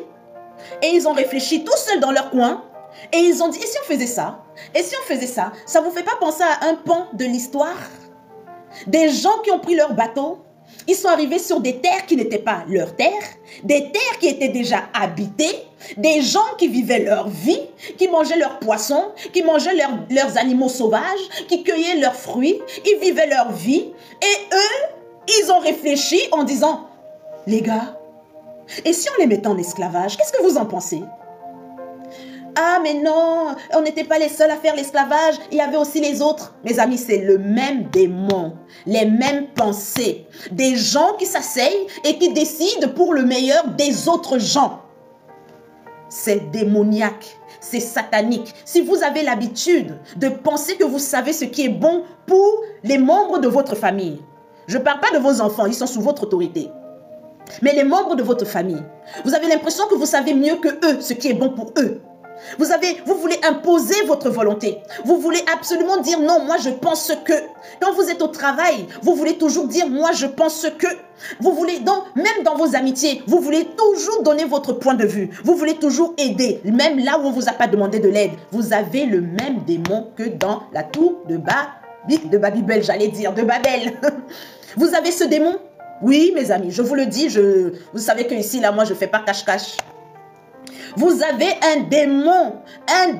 Speaker 1: et ils ont réfléchi tout seuls dans leur coin et ils ont dit, et si on faisait ça? Et si on faisait ça? Ça vous fait pas penser à un pan de l'histoire? Des gens qui ont pris leur bateau, ils sont arrivés sur des terres qui n'étaient pas leurs terres, des terres qui étaient déjà habitées, des gens qui vivaient leur vie, qui mangeaient leurs poissons, qui mangeaient leurs animaux sauvages, qui cueillaient leurs fruits, ils vivaient leur vie. Et eux, ils ont réfléchi en disant, les gars, et si on les mettait en esclavage, qu'est-ce que vous en pensez? Ah mais non, on n'était pas les seuls à faire l'esclavage, il y avait aussi les autres. Mes amis, c'est le même démon, les mêmes pensées. Des gens qui s'asseyent et qui décident pour le meilleur des autres gens. C'est démoniaque, c'est satanique. Si vous avez l'habitude de penser que vous savez ce qui est bon pour les membres de votre famille, je ne parle pas de vos enfants, ils sont sous votre autorité. Mais les membres de votre famille, vous avez l'impression que vous savez mieux que eux ce qui est bon pour eux. Vous voulez imposer votre volonté. Vous voulez absolument dire non, moi je pense que. Quand vous êtes au travail, vous voulez toujours dire moi je pense que. Vous voulez, même dans vos amitiés, vous voulez toujours donner votre point de vue. Vous voulez toujours aider, même là où on ne vous a pas demandé de l'aide. Vous avez le même démon que dans la tour de Babel, j'allais dire, de Babel. Vous avez ce démon? Oui, mes amis, je vous le dis, vous savez que ici, là, moi, je ne fais pas cache-cache. Vous avez un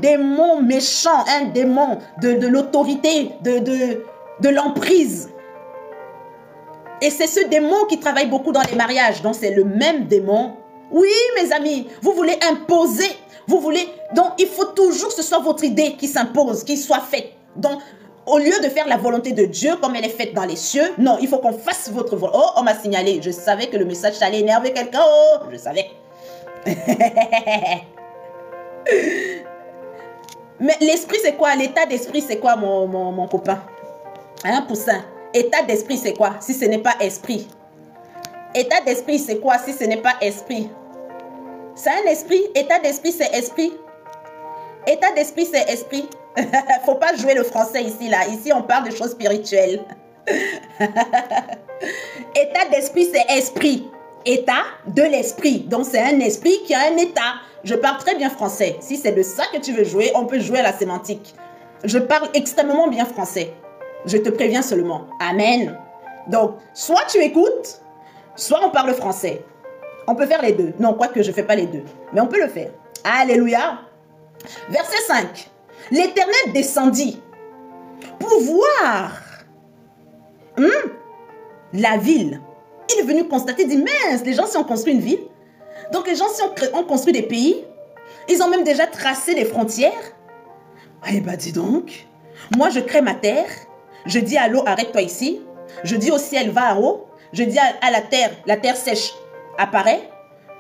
Speaker 1: démon méchant, un démon de l'autorité, de l'emprise. Et c'est ce démon qui travaille beaucoup dans les mariages. Donc c'est le même démon. Oui, mes amis, vous voulez imposer. Donc il faut toujours que ce soit votre idée qui s'impose, qui soit faite. Donc au lieu de faire la volonté de Dieu comme elle est faite dans les cieux, non, il faut qu'on fasse votre volonté. Oh, on m'a signalé. Je savais que le message allait énerver quelqu'un. Oh, je savais. Mais l'esprit c'est quoi? L'état d'esprit c'est quoi, mon copain? Hein, Poussin? État d'esprit c'est quoi si ce n'est pas esprit? État d'esprit c'est quoi si ce n'est pas esprit? C'est un esprit. État d'esprit c'est esprit. État d'esprit c'est esprit. Faut pas jouer le français ici là. Ici on parle de choses spirituelles. État d'esprit c'est esprit. État de l'esprit. Donc c'est un esprit qui a un état. Je parle très bien français. Si c'est de ça que tu veux jouer, on peut jouer à la sémantique. Je parle extrêmement bien français. Je te préviens seulement. Amen. Donc, soit tu écoutes, soit on parle français. On peut faire les deux. Non, quoique je ne fais pas les deux. Mais on peut le faire. Alléluia. Verset 5. L'Éternel descendit pour voir la ville. Il est venu constater, il dit, mince, les gens si ont construit une ville. Donc les gens si ont construit des pays. Ils ont même déjà tracé les frontières. Eh bien, dis donc, moi je crée ma terre. Je dis à l'eau, arrête-toi ici. Je dis au ciel, va en haut. Je dis à la terre sèche, apparaît.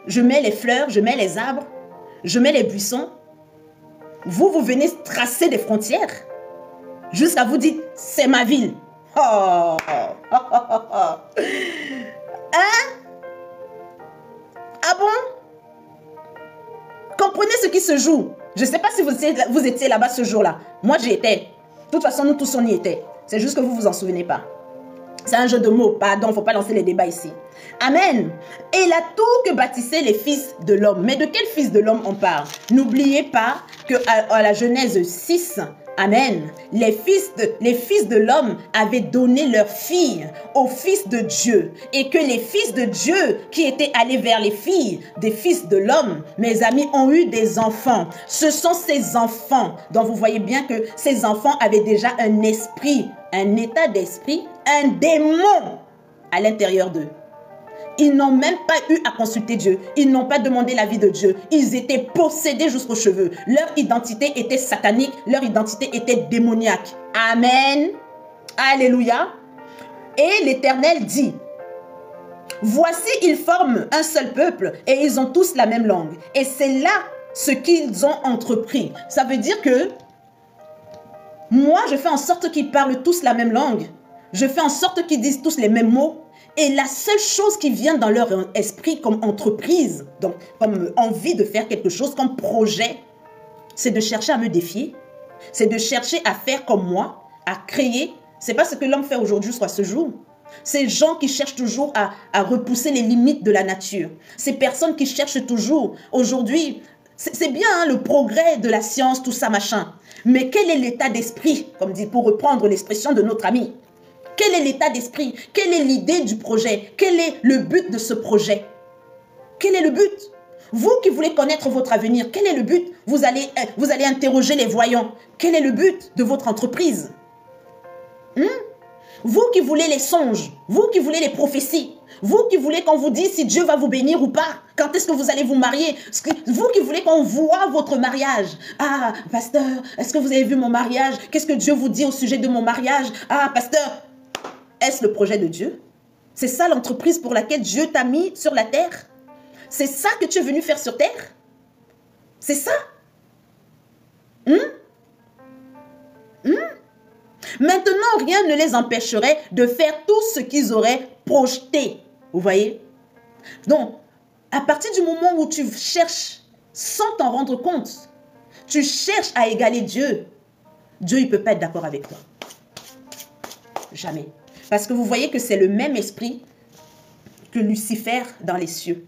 Speaker 1: Je mets les fleurs, je mets les arbres, je mets les buissons. Vous venez tracer des frontières. Jusqu'à vous dire, c'est ma ville. Oh. Hein? Ah bon? Comprenez ce qui se joue. Je ne sais pas si vous étiez là-bas ce jour-là. Moi, j'y étais. De toute façon, nous tous, on y était. C'est juste que vous ne vous en souvenez pas. C'est un jeu de mots. Pardon, il ne faut pas lancer les débats ici. Amen. Et la tour que bâtissaient les fils de l'homme. Mais de quel fils de l'homme on parle? N'oubliez pas qu'à la Genèse 6, amen, les fils de l'homme avaient donné leurs filles aux fils de Dieu. Et que les fils de Dieu qui étaient allés vers les filles des fils de l'homme, mes amis, ont eu des enfants. Ce sont ces enfants dont vous voyez bien que ces enfants avaient déjà un esprit, un état d'esprit, un démon à l'intérieur d'eux. Ils n'ont même pas eu à consulter Dieu. Ils n'ont pas demandé l'avis de Dieu. Ils étaient possédés jusqu'aux cheveux. Leur identité était satanique. Leur identité était démoniaque. Amen. Alléluia. Et l'Éternel dit, voici, ils forment un seul peuple et ils ont tous la même langue. Et c'est là ce qu'ils ont entrepris. Ça veut dire que moi, je fais en sorte qu'ils parlent tous la même langue. Je fais en sorte qu'ils disent tous les mêmes mots. Et la seule chose qui vient dans leur esprit comme entreprise, donc comme envie de faire quelque chose, comme projet, c'est de chercher à me défier. C'est de chercher à faire comme moi, à créer. C'est pas ce que l'homme fait aujourd'hui jusqu'à ce jour. Ces gens qui cherchent toujours à repousser les limites de la nature. Ces personnes qui cherchent toujours, aujourd'hui, c'est bien hein, le progrès de la science, tout ça, machin. Mais quel est l'état d'esprit, comme dit, pour reprendre l'expression de notre ami? Quel est l'état d'esprit? Quelle est l'idée du projet? Quel est le but de ce projet? Quel est le but? Vous qui voulez connaître votre avenir, quel est le but? Vous allez interroger les voyants. Quel est le but de votre entreprise? Vous qui voulez les songes, vous qui voulez les prophéties, vous qui voulez qu'on vous dise si Dieu va vous bénir ou pas, quand est-ce que vous allez vous marier, vous qui voulez qu'on voit votre mariage. Ah, pasteur, est-ce que vous avez vu mon mariage? Qu'est-ce que Dieu vous dit au sujet de mon mariage? Ah, pasteur, est-ce le projet de Dieu? C'est ça l'entreprise pour laquelle Dieu t'a mis sur la terre? C'est ça que tu es venu faire sur terre? C'est ça? Maintenant, rien ne les empêcherait de faire tout ce qu'ils auraient projeté. Vous voyez? Donc, à partir du moment où tu cherches, sans t'en rendre compte, tu cherches à égaler Dieu, Dieu, il ne peut pas être d'accord avec toi. Jamais. Parce que vous voyez que c'est le même esprit que Lucifer dans les cieux.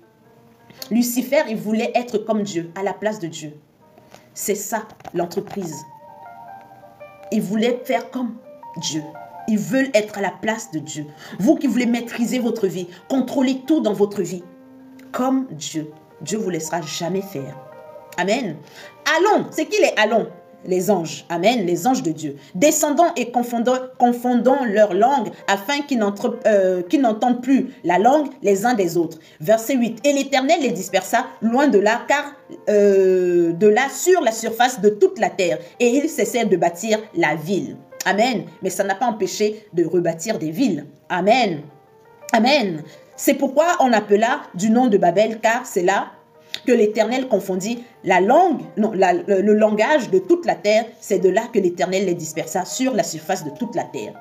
Speaker 1: Lucifer, il voulait être comme Dieu, à la place de Dieu. C'est ça, l'entreprise. Ils voulaient faire comme Dieu. Ils veulent être à la place de Dieu. Vous qui voulez maîtriser votre vie, contrôler tout dans votre vie, comme Dieu. Dieu ne vous laissera jamais faire. Amen. Allons, c'est qui les allons? Les anges, amen, les anges de Dieu. Descendons et confondons leur langue afin qu'ils n'entendent plus la langue les uns des autres. Verset 8. Et l'Éternel les dispersa loin de là, car de là sur la surface de toute la terre. Et ils cessèrent de bâtir la ville. Amen. Mais ça n'a pas empêché de rebâtir des villes. Amen. Amen. C'est pourquoi on appela du nom de Babel, car c'est là que l'Éternel confondit la langue, non, le langage de toute la terre. C'est de là que l'Éternel les dispersa sur la surface de toute la terre.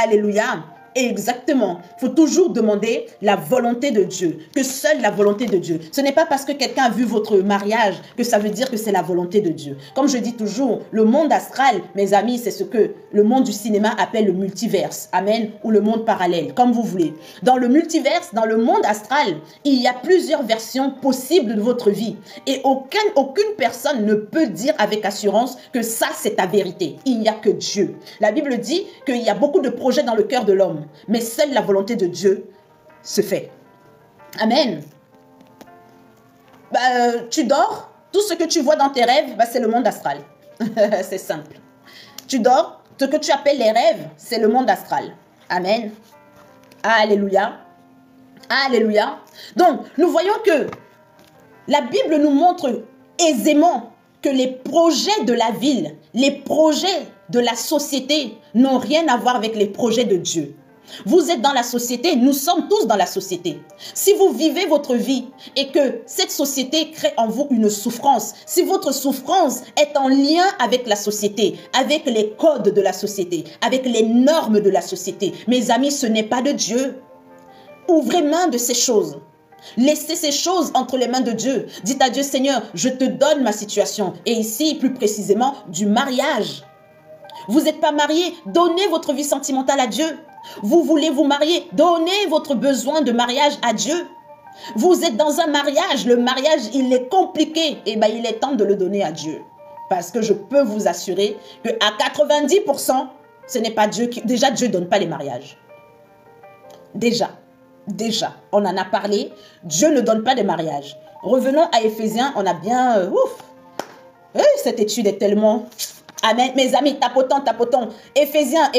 Speaker 1: Alléluia. Exactement. Il faut toujours demander la volonté de Dieu, que seule la volonté de Dieu. Ce n'est pas parce que quelqu'un a vu votre mariage que ça veut dire que c'est la volonté de Dieu. Comme je dis toujours, le monde astral, mes amis, c'est ce que le monde du cinéma appelle le multiverse. Amen. Ou le monde parallèle, comme vous voulez. Dans le multiverse, dans le monde astral, il y a plusieurs versions possibles de votre vie. Et aucune personne ne peut dire avec assurance que ça, c'est ta vérité. Il n'y a que Dieu. La Bible dit qu'il y a beaucoup de projets dans le cœur de l'homme, mais seule la volonté de Dieu se fait. Amen. Tu dors, tout ce que tu vois dans tes rêves, c'est le monde astral. C'est simple. Tu dors, ce que tu appelles les rêves, c'est le monde astral. Amen. Alléluia. Alléluia. Donc, nous voyons que la Bible nous montre aisément que les projets de la ville, les projets de la société n'ont rien à voir avec les projets de Dieu. Vous êtes dans la société, nous sommes tous dans la société. Si vous vivez votre vie et que cette société crée en vous une souffrance, si votre souffrance est en lien avec la société, avec les codes de la société, avec les normes de la société, mes amis, ce n'est pas de Dieu. Ouvrez main de ces choses. Laissez ces choses entre les mains de Dieu. Dites à Dieu, Seigneur, je te donne ma situation. Et ici, plus précisément, du mariage. Vous n'êtes pas marié, donnez votre vie sentimentale à Dieu. Vous voulez vous marier, donnez votre besoin de mariage à Dieu. Vous êtes dans un mariage, le mariage, il est compliqué. Eh bien, il est temps de le donner à Dieu. Parce que je peux vous assurer qu'à 90%, ce n'est pas Dieu qui... Déjà, Dieu ne donne pas les mariages. Déjà, on en a parlé. Dieu ne donne pas de mariage. Revenons à Éphésiens, on a bien... cette étude est tellement... Amen. Mes amis, tapotons. Éphésiens,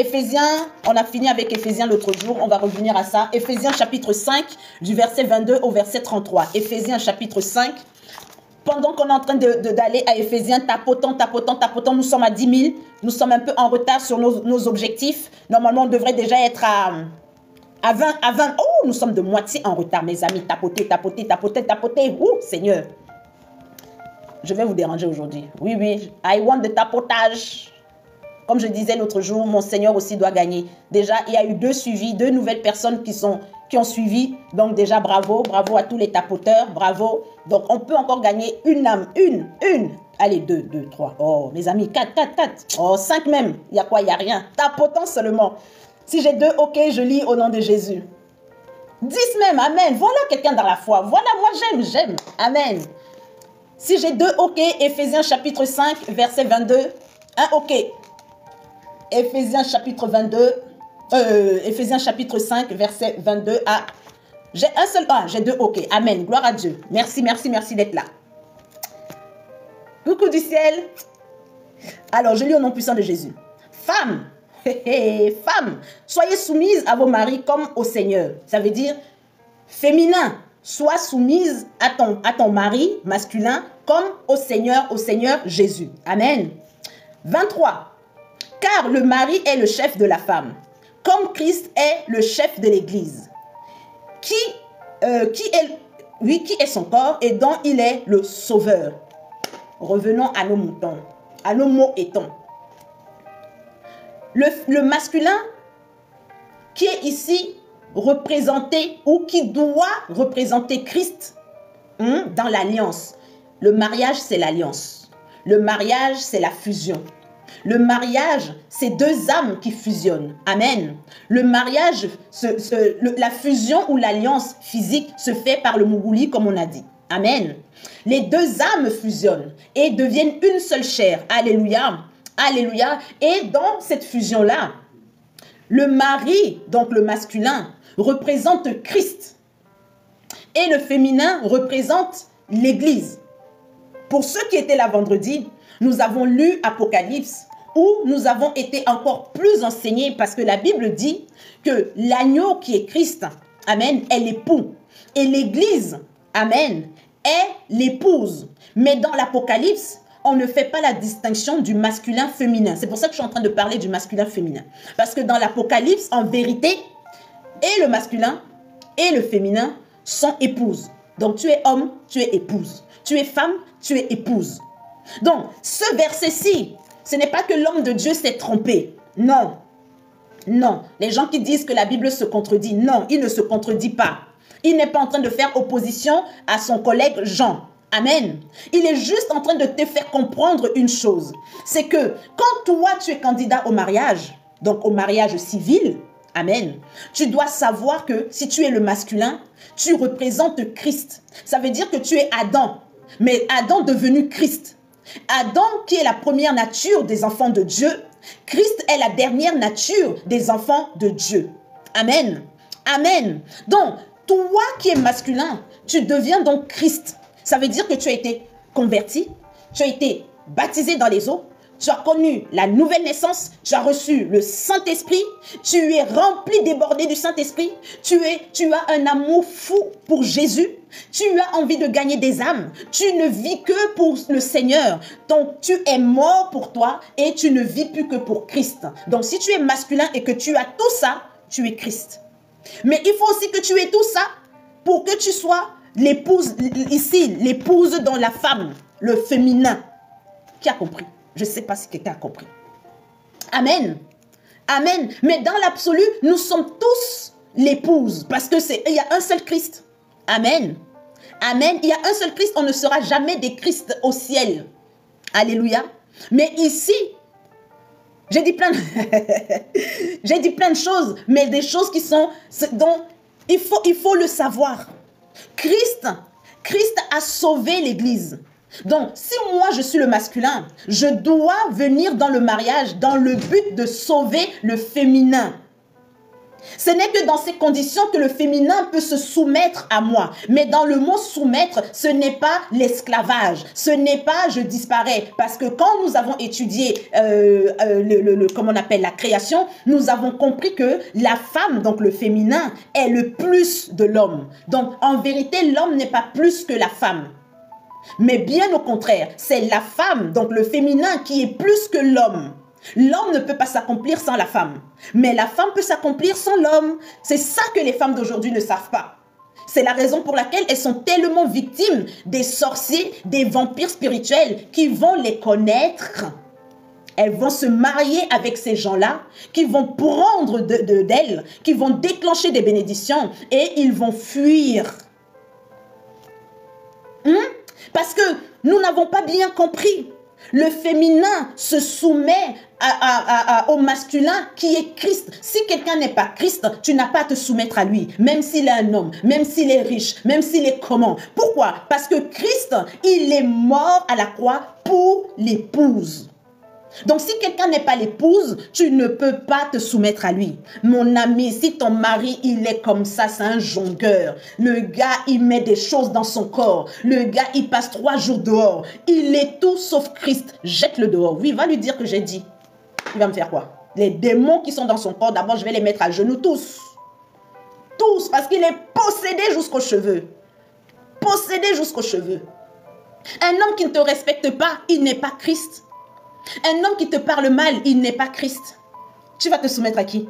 Speaker 1: on a fini avec Éphésiens l'autre jour, on va revenir à ça. Éphésiens chapitre 5, du verset 22 au verset 33. Éphésiens chapitre 5. Pendant qu'on est en train d'aller à Éphésiens, tapotons, nous sommes à 10 000. Nous sommes un peu en retard sur nos objectifs. Normalement, on devrait déjà être à 20. Oh, nous sommes de moitié en retard, mes amis. Tapotez. Ouh, Seigneur. Je vais vous déranger aujourd'hui. Oui. I want the tapotage. Comme je disais l'autre jour, mon Seigneur aussi doit gagner. Déjà, il y a eu 2 suivis, 2 nouvelles personnes qui ont suivi. Donc déjà, bravo à tous les tapoteurs, bravo. Donc on peut encore gagner une âme, une. Allez, 2, 3. Oh, mes amis, 4. Oh, 5 même. Il y a quoi? Il n'y a rien. Tapotons seulement. Si j'ai 2, ok, je lis au nom de Jésus. 10 même, amen. Voilà quelqu'un dans la foi. Voilà, moi j'aime. Amen. Si j'ai 2, ok. Éphésiens chapitre 5, verset 22. Ok. Éphésiens chapitre 5, verset 22 à... J'ai un seul... j'ai 2, ok. Amen. Gloire à Dieu. Merci d'être là. Coucou du ciel. Alors, je lis au nom puissant de Jésus. Femmes, soyez soumises à vos maris comme au Seigneur. Ça veut dire, féminin, sois soumise à ton mari masculin comme au Seigneur Jésus. Amen. 23. Car le mari est le chef de la femme, comme Christ est le chef de l'Église, qui est son corps et dont il est le sauveur. Revenons à nos moutons, à nos mots-étons. Le masculin qui est ici représenté ou qui doit représenter Christ dans l'alliance. Le mariage, c'est l'alliance. Le mariage, c'est la fusion. Le mariage, c'est 2 âmes qui fusionnent. Amen. Le mariage, la fusion ou l'alliance physique se fait par le mougouli, comme on a dit. Amen. Les 2 âmes fusionnent et deviennent une seule chair. Alléluia. Alléluia. Et dans cette fusion-là, le mari, donc le masculin, représente Christ. Et le féminin représente l'Église. Pour ceux qui étaient là vendredi, nous avons lu Apocalypse où nous avons été encore plus enseignés parce que la Bible dit que l'agneau qui est Christ, amen, est l'époux. Et l'Église, amen, est l'épouse. Mais dans l'Apocalypse, on ne fait pas la distinction du masculin-féminin. C'est pour ça que je suis en train de parler du masculin-féminin. Parce que dans l'Apocalypse, en vérité, et le masculin et le féminin sont épouses. Donc tu es homme, tu es épouse. Tu es femme, tu es épouse. Donc ce verset-ci, ce n'est pas que l'homme de Dieu s'est trompé. Non. Non. Les gens qui disent que la Bible se contredit, non, il ne se contredit pas. Il n'est pas en train de faire opposition à son collègue Jean. Amen. Il est juste en train de te faire comprendre une chose. C'est que quand toi, tu es candidat au mariage, donc au mariage civil, amen, tu dois savoir que si tu es le masculin, tu représentes Christ. Ça veut dire que tu es Adam, mais Adam devenu Christ. Adam qui est la première nature des enfants de Dieu, Christ est la dernière nature des enfants de Dieu. Amen. Amen. Donc, toi qui es masculin, tu deviens donc Christ. Ça veut dire que tu as été converti, tu as été baptisé dans les eaux, tu as connu la nouvelle naissance, tu as reçu le Saint-Esprit, tu es rempli, débordé du Saint-Esprit, tu as un amour fou pour Jésus, tu as envie de gagner des âmes, tu ne vis que pour le Seigneur, donc tu es mort pour toi et tu ne vis plus que pour Christ. Donc si tu es masculin et que tu as tout ça, tu es Christ. Mais il faut aussi que tu aies tout ça pour que tu sois l'épouse, ici, l'épouse dans la femme, le féminin. Qui a compris? Je ne sais pas si quelqu'un a compris. Amen. Amen. Mais dans l'absolu, nous sommes tous l'épouse parce que il y a un seul Christ. Amen. Amen. Il y a un seul Christ. On ne sera jamais des Christ au ciel. Alléluia. Mais ici, j'ai dit plein de choses, mais des choses qui sont dont il faut le savoir. Christ a sauvé l'Église. Donc, si moi je suis le masculin, je dois venir dans le mariage dans le but de sauver le féminin. Ce n'est que dans ces conditions que le féminin peut se soumettre à moi. Mais dans le mot soumettre, ce n'est pas l'esclavage. Ce n'est pas je disparais. Parce que quand nous avons étudié comment on appelle la création, nous avons compris que la femme, donc le féminin, est le plus de l'homme. Donc en vérité, l'homme n'est pas plus que la femme. Mais bien au contraire, c'est la femme, donc le féminin, qui est plus que l'homme. L'homme ne peut pas s'accomplir sans la femme. Mais la femme peut s'accomplir sans l'homme. C'est ça que les femmes d'aujourd'hui ne savent pas. C'est la raison pour laquelle elles sont tellement victimes des sorciers, des vampires spirituels qui vont les connaître. Elles vont se marier avec ces gens-là, qui vont prendre d'elles, qui vont déclencher des bénédictions et ils vont fuir. Parce que nous n'avons pas bien compris. Le féminin se soumet au masculin qui est Christ. Si quelqu'un n'est pas Christ, tu n'as pas à te soumettre à lui, même s'il est un homme, même s'il est riche, même s'il est comment. Pourquoi? Parce que Christ, il est mort à la croix pour l'épouse. Donc si quelqu'un n'est pas l'épouse, tu ne peux pas te soumettre à lui. Mon ami, si ton mari, il est comme ça, c'est un jongleur. Le gars, il met des choses dans son corps. Le gars, il passe 3 jours dehors. Il est tout sauf Christ. Jette-le dehors. Oui, va lui dire que j'ai dit. Il va me faire quoi? Les démons qui sont dans son corps, d'abord, je vais les mettre à genoux tous. Tous, parce qu'il est possédé jusqu'aux cheveux. Possédé jusqu'aux cheveux. Un homme qui ne te respecte pas, il n'est pas Christ. Un homme qui te parle mal, il n'est pas Christ. Tu vas te soumettre à qui?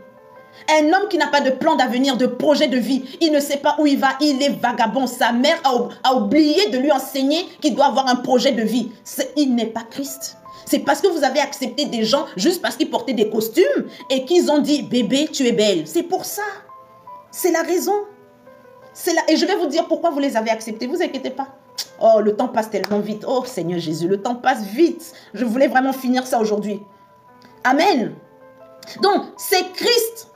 Speaker 1: Un homme qui n'a pas de plan d'avenir, de projet de vie, il ne sait pas où il va, il est vagabond. Sa mère a oublié de lui enseigner qu'il doit avoir un projet de vie. Il n'est pas Christ. C'est parce que vous avez accepté des gens juste parce qu'ils portaient des costumes et qu'ils ont dit « bébé, tu es belle ». C'est pour ça. C'est la raison. Et je vais vous dire pourquoi vous les avez acceptés. Ne vous inquiétez pas. Oh, le temps passe tellement vite. Oh, Seigneur Jésus, le temps passe vite. Je voulais vraiment finir ça aujourd'hui. Amen. Donc, c'est Christ.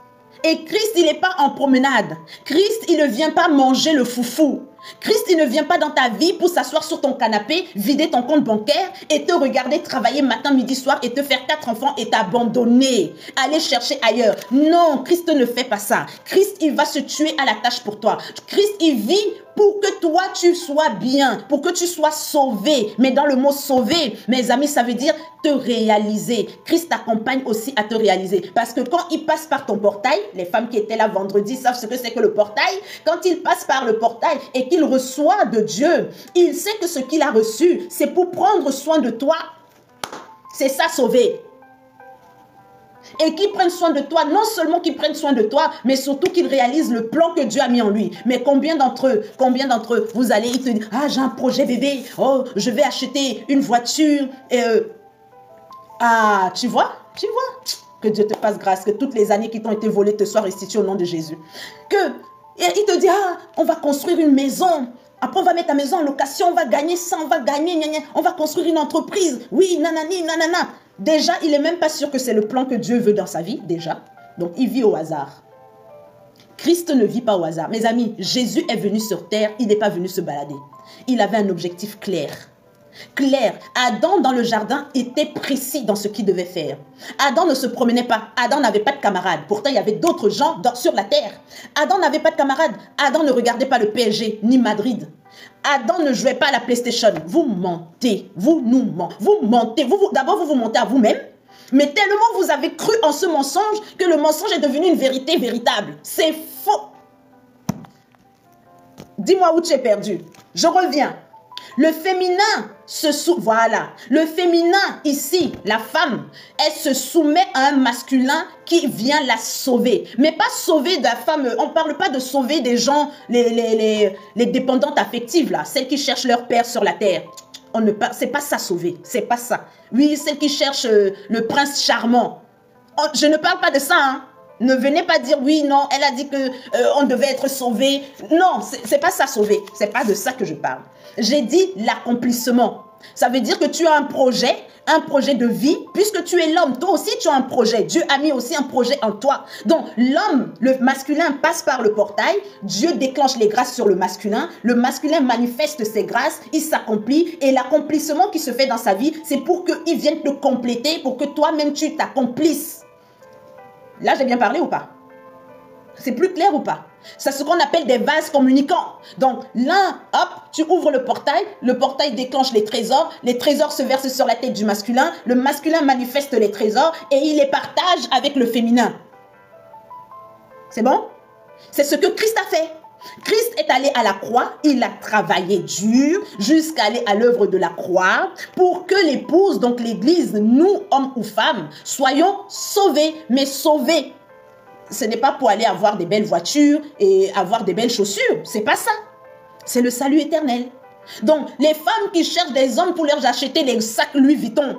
Speaker 1: Et Christ, il n'est pas en promenade. Christ, il ne vient pas manger le foufou. Christ, il ne vient pas dans ta vie pour s'asseoir sur ton canapé, vider ton compte bancaire et te regarder travailler matin, midi, soir et te faire 4 enfants et t'abandonner. Aller chercher ailleurs. Non, Christ ne fait pas ça. Christ, il va se tuer à la tâche pour toi. Christ, il vit pour que toi, tu sois bien, pour que tu sois sauvé. Mais dans le mot sauvé, mes amis, ça veut dire te réaliser. Christ t'accompagne aussi à te réaliser. Parce que quand il passe par ton portail, les femmes qui étaient là vendredi savent ce que c'est que le portail. Quand il passe par le portail et qu'il reçoit de Dieu, il sait que ce qu'il a reçu, c'est pour prendre soin de toi. C'est ça, sauver. Et qu'il prenne soin de toi, non seulement qu'il prenne soin de toi, mais surtout qu'il réalise le plan que Dieu a mis en lui. Mais combien d'entre eux, vous allez, ils te disent, ah, j'ai un projet bébé, oh, je vais acheter une voiture, ah, tu vois, Que Dieu te fasse grâce, que toutes les années qui t'ont été volées te soient restituées au nom de Jésus. Il te dit, ah, on va construire une maison. Après, on va mettre la maison en location, on va gagner ça, on va gagner, gna, gna, on va construire une entreprise. Oui, nanani, nanana. Déjà, il n'est même pas sûr que c'est le plan que Dieu veut dans sa vie, déjà. Donc, il vit au hasard. Christ ne vit pas au hasard. Mes amis, Jésus est venu sur terre, il n'est pas venu se balader. Il avait un objectif clair. Clair. Adam dans le jardin était précis dans ce qu'il devait faire. Adam ne se promenait pas. Adam n'avait pas de camarades. Pourtant, il y avait d'autres gens sur la terre. Adam n'avait pas de camarades. Adam ne regardait pas le PSG ni Madrid. Adam ne jouait pas à la PlayStation. Vous mentez. Vous nous mentez. Vous mentez. D'abord, vous mentez à vous-même. Mais tellement vous avez cru en ce mensonge que le mensonge est devenu une vérité véritable. C'est faux. Dis-moi où tu es perdu. Je reviens. Le féminin voilà. Le féminin ici, la femme, elle se soumet à un masculin qui vient la sauver. Mais pas sauver de la femme. On ne parle pas de sauver des gens, les dépendantes affectives là, celles qui cherchent leur père sur la terre. C'est pas ça sauver, c'est pas ça. Oui, celle qui cherche le prince charmant. Je ne parle pas de ça, hein. Ne venez pas dire oui, non, elle a dit que on devait être sauvé. Non, c'est pas ça sauver. C'est pas de ça que je parle. J'ai dit l'accomplissement. Ça veut dire que tu as un projet de vie, puisque tu es l'homme. Toi aussi, tu as un projet. Dieu a mis aussi un projet en toi. Donc, l'homme, le masculin passe par le portail. Dieu déclenche les grâces sur le masculin. Le masculin manifeste ses grâces. Il s'accomplit. Et l'accomplissement qui se fait dans sa vie, c'est pour qu'il vienne te compléter, pour que toi-même, tu t'accomplisses. Là, j'ai bien parlé ou pas? C'est plus clair ou pas? C'est ce qu'on appelle des vases communicants. Donc, l'un, hop, tu ouvres le portail déclenche les trésors se versent sur la tête du masculin, le masculin manifeste les trésors et il les partage avec le féminin. C'est bon? C'est ce que Christ a fait. Christ est allé à la croix, il a travaillé dur jusqu'à aller à l'œuvre de la croix pour que l'épouse, donc l'église, nous, hommes ou femmes, soyons sauvés, mais sauvés. Ce n'est pas pour aller avoir des belles voitures et avoir des belles chaussures, c'est pas ça. C'est le salut éternel. Donc, les femmes qui cherchent des hommes pour leur acheter les sacs Louis Vuitton,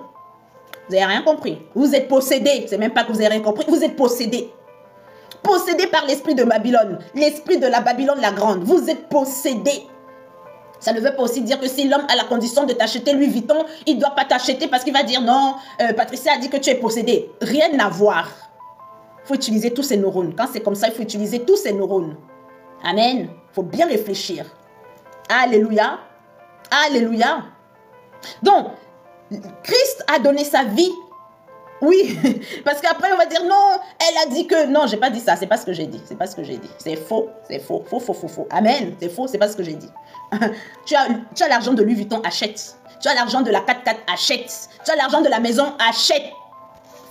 Speaker 1: vous n'avez rien compris. Vous êtes possédés, c'est même pas que vous n'avez rien compris, vous êtes possédés. Possédé par l'esprit de Babylone, l'esprit de la Babylone la grande. Vous êtes possédé. Ça ne veut pas aussi dire que si l'homme a la condition de t'acheter Louis Vuitton, il ne doit pas t'acheter parce qu'il va dire non, Patricia a dit que tu es possédé. Rien à voir. Il faut utiliser tous ces neurones. Quand c'est comme ça, il faut utiliser tous ces neurones. Amen. Il faut bien réfléchir. Alléluia. Alléluia. Donc, Christ a donné sa vie. Oui, parce qu'après on va dire non, elle a dit que... Non, j'ai pas dit ça, c'est pas ce que j'ai dit. C'est pas ce que j'ai dit. C'est faux, c'est faux, faux, faux, faux, faux. Amen, c'est faux, c'est pas ce que j'ai dit. Tu as l'argent de Louis Vuitton, achète. Tu as l'argent de la 4x4, achète. Tu as l'argent de la maison, achète.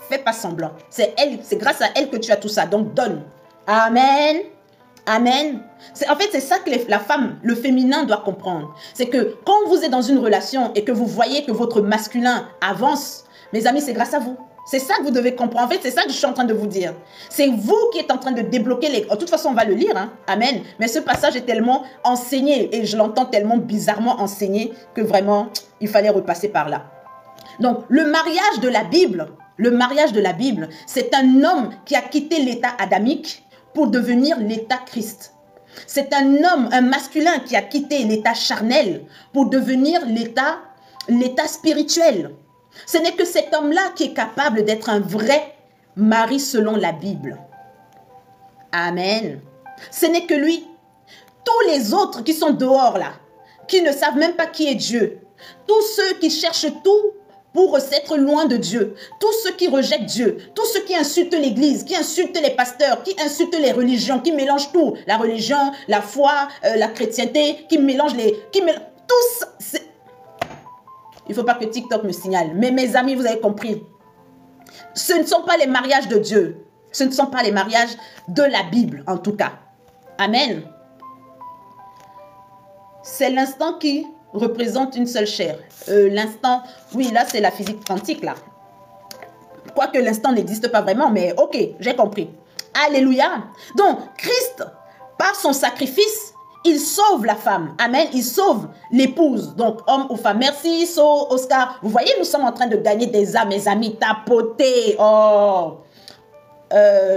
Speaker 1: Fais pas semblant. C'est elle, c'est grâce à elle que tu as tout ça. Donc donne. Amen. Amen. En fait, c'est ça que la femme, le féminin doit comprendre. C'est que quand vous êtes dans une relation et que vous voyez que votre masculin avance, mes amis, c'est grâce à vous. C'est ça que vous devez comprendre. En fait, c'est ça que je suis en train de vous dire. C'est vous qui êtes en train de débloquer les... De toute façon, on va le lire. Hein. Amen. Mais ce passage est tellement enseigné et je l'entends tellement bizarrement enseigné que vraiment, il fallait repasser par là. Donc, le mariage de la Bible, c'est un homme qui a quitté l'état adamique pour devenir l'état Christ. C'est un homme, un masculin qui a quitté l'état charnel pour devenir l'état spirituel. Ce n'est que cet homme-là qui est capable d'être un vrai mari selon la Bible. Amen. Ce n'est que lui. Tous les autres qui sont dehors là, qui ne savent même pas qui est Dieu, tous ceux qui cherchent tout pour s'être loin de Dieu, tous ceux qui rejettent Dieu, tous ceux qui insultent l'église, qui insultent les pasteurs, qui insultent les religions, qui mélangent tout, la religion, la foi, la chrétienté, qui mélangent tous. Il ne faut pas que TikTok me signale. Mais mes amis, vous avez compris. Ce ne sont pas les mariages de Dieu. Ce ne sont pas les mariages de la Bible, en tout cas. Amen. C'est l'instant qui représente une seule chair. L'instant, oui, là, c'est la physique quantique, là. Quoique l'instant n'existe pas vraiment, mais ok, j'ai compris. Alléluia. Donc, Christ, par son sacrifice, il sauve la femme. Amen. Il sauve l'épouse. Donc, homme ou femme. Merci, Oscar. Vous voyez, nous sommes en train de gagner des âmes, mes amis. Tapoter. Oh.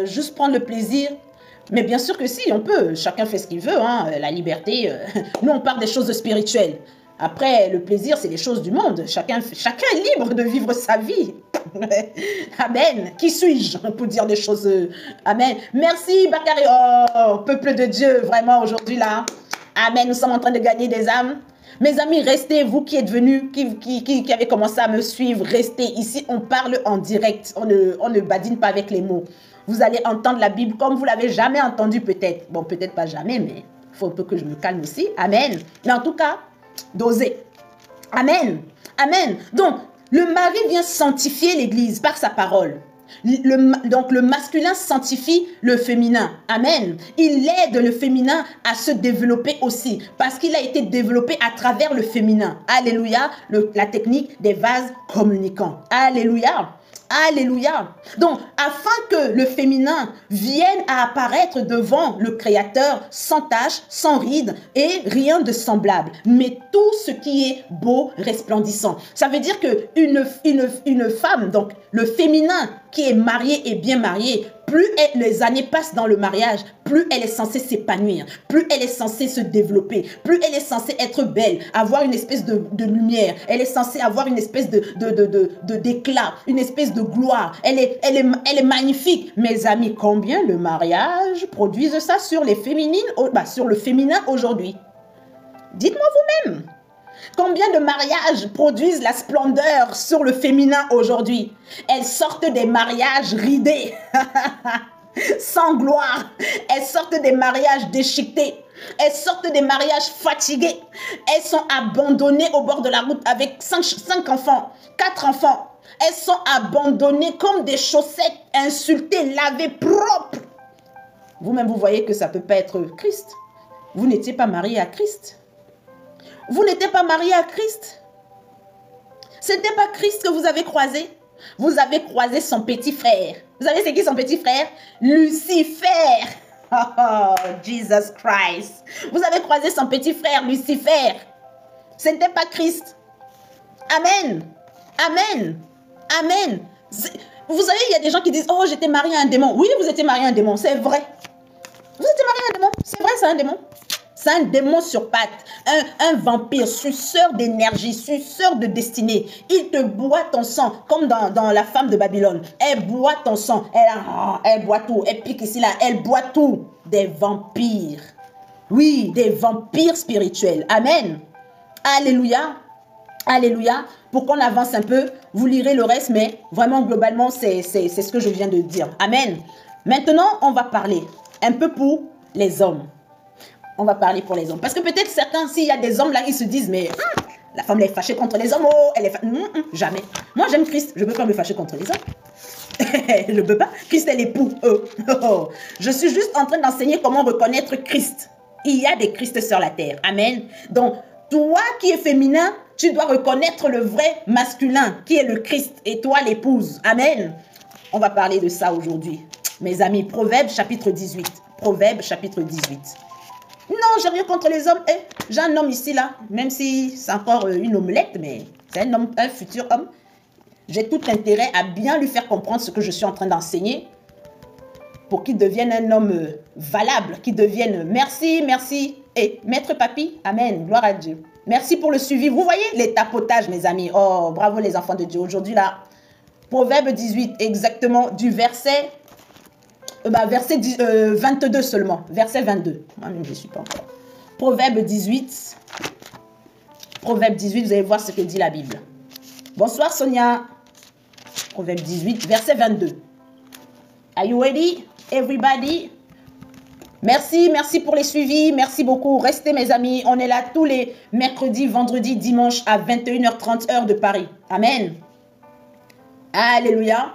Speaker 1: juste prendre le plaisir. Mais bien sûr que si, on peut. Chacun fait ce qu'il veut, hein, la liberté. Nous, on parle des choses spirituelles. Après, le plaisir, c'est les choses du monde. Chacun est libre de vivre sa vie. Amen. Qui suis-je pour dire des choses? Amen. Merci, Bakary. Oh, peuple de Dieu, vraiment, aujourd'hui, là. Amen. Nous sommes en train de gagner des âmes. Mes amis, restez, vous qui êtes venus, qui avez commencé à me suivre, restez ici. On parle en direct. On ne badine pas avec les mots. Vous allez entendre la Bible comme vous l'avez jamais entendu peut-être. Bon, peut-être pas jamais, mais il faut un peu que je me calme aussi. Amen. Mais en tout cas, d'oser. Amen. Amen. Donc, le mari vient sanctifier l'Église par sa parole. Donc, le masculin sanctifie le féminin. Amen. Il aide le féminin à se développer aussi parce qu'il a été développé à travers le féminin. Alléluia. La technique des vases communicants. Alléluia. Alléluia. Donc, afin que le féminin vienne à apparaître devant le Créateur sans tache, sans ride et rien de semblable, mais tout ce qui est beau, resplendissant. Ça veut dire que une femme, donc le féminin qui est marié et bien marié, plus les années passent dans le mariage, plus elle est censée s'épanouir, plus elle est censée se développer, plus elle est censée être belle, avoir une espèce de lumière, elle est censée avoir une espèce d'éclat, une espèce de gloire. Elle est magnifique. Mes amis, combien le mariage produise ça sur les féminines, sur le féminin aujourd'hui? Dites-moi vous-même. Combien de mariages produisent la splendeur sur le féminin aujourd'hui? Elles sortent des mariages ridés, sans gloire. Elles sortent des mariages déchiquetés. Elles sortent des mariages fatigués. Elles sont abandonnées au bord de la route avec 5 enfants, 4 enfants. Elles sont abandonnées comme des chaussettes, insultées, lavées, propres. Vous-même, vous voyez que ça ne peut pas être Christ. Vous n'étiez pas marié à Christ. Vous n'étiez pas marié à Christ. Ce n'était pas Christ que vous avez croisé. Vous avez croisé son petit frère. Vous savez c'est qui son petit frère? Lucifer. Oh, Jesus Christ. Vous avez croisé son petit frère, Lucifer. Ce n'était pas Christ. Amen. Amen. Amen. Vous savez, il y a des gens qui disent, oh, j'étais marié à un démon. Oui, vous étiez marié à un démon, c'est vrai. Vous étiez marié à un démon, c'est vrai, c'est un démon. C'est un démon sur pattes, un vampire, suceur d'énergie, suceur de destinée. Il te boit ton sang, comme dans la femme de Babylone. Elle boit ton sang, elle boit tout, elle pique ici, là, elle boit tout. Des vampires. Oui, des vampires spirituels. Amen. Alléluia. Alléluia. Pour qu'on avance un peu, vous lirez le reste, mais vraiment, globalement, c'est ce que je viens de dire. Amen. Maintenant, on va parler un peu pour les hommes. On va parler pour les hommes. Parce que peut-être certains, s'il y a des hommes là, ils se disent, mais la femme elle est fâchée contre les hommes. Oh, elle est jamais. Moi, j'aime Christ. Je ne peux pas me fâcher contre les hommes. Je ne peux pas. Christ est l'époux. Je suis juste en train d'enseigner comment reconnaître Christ. Il y a des Christ sur la terre. Amen. Donc, toi qui es féminin, tu dois reconnaître le vrai masculin qui est le Christ et toi l'épouse. Amen. On va parler de ça aujourd'hui. Mes amis, Proverbes chapitre 18. Proverbes chapitre 18. Non, j'ai rien contre les hommes. J'ai un homme ici, là, même si c'est encore une omelette, mais c'est un homme, un futur homme. J'ai tout intérêt à bien lui faire comprendre ce que je suis en train d'enseigner pour qu'il devienne un homme valable, qu'il devienne merci, merci. Et maître papy, amen, gloire à Dieu. Merci pour le suivi. Vous voyez les tapotages, mes amis. Oh, bravo les enfants de Dieu. Aujourd'hui, là, Proverbe 18, exactement, du verset... verset 22 seulement. Verset 22. Moi-même, je ne suis pas encore. Proverbe 18. Proverbe 18, vous allez voir ce que dit la Bible. Bonsoir Sonia. Proverbe 18, verset 22. Are you ready, everybody? Merci, merci pour les suivis. Merci beaucoup. Restez mes amis. On est là tous les mercredis, vendredis, dimanches à 21h30 heure de Paris. Amen. Alléluia.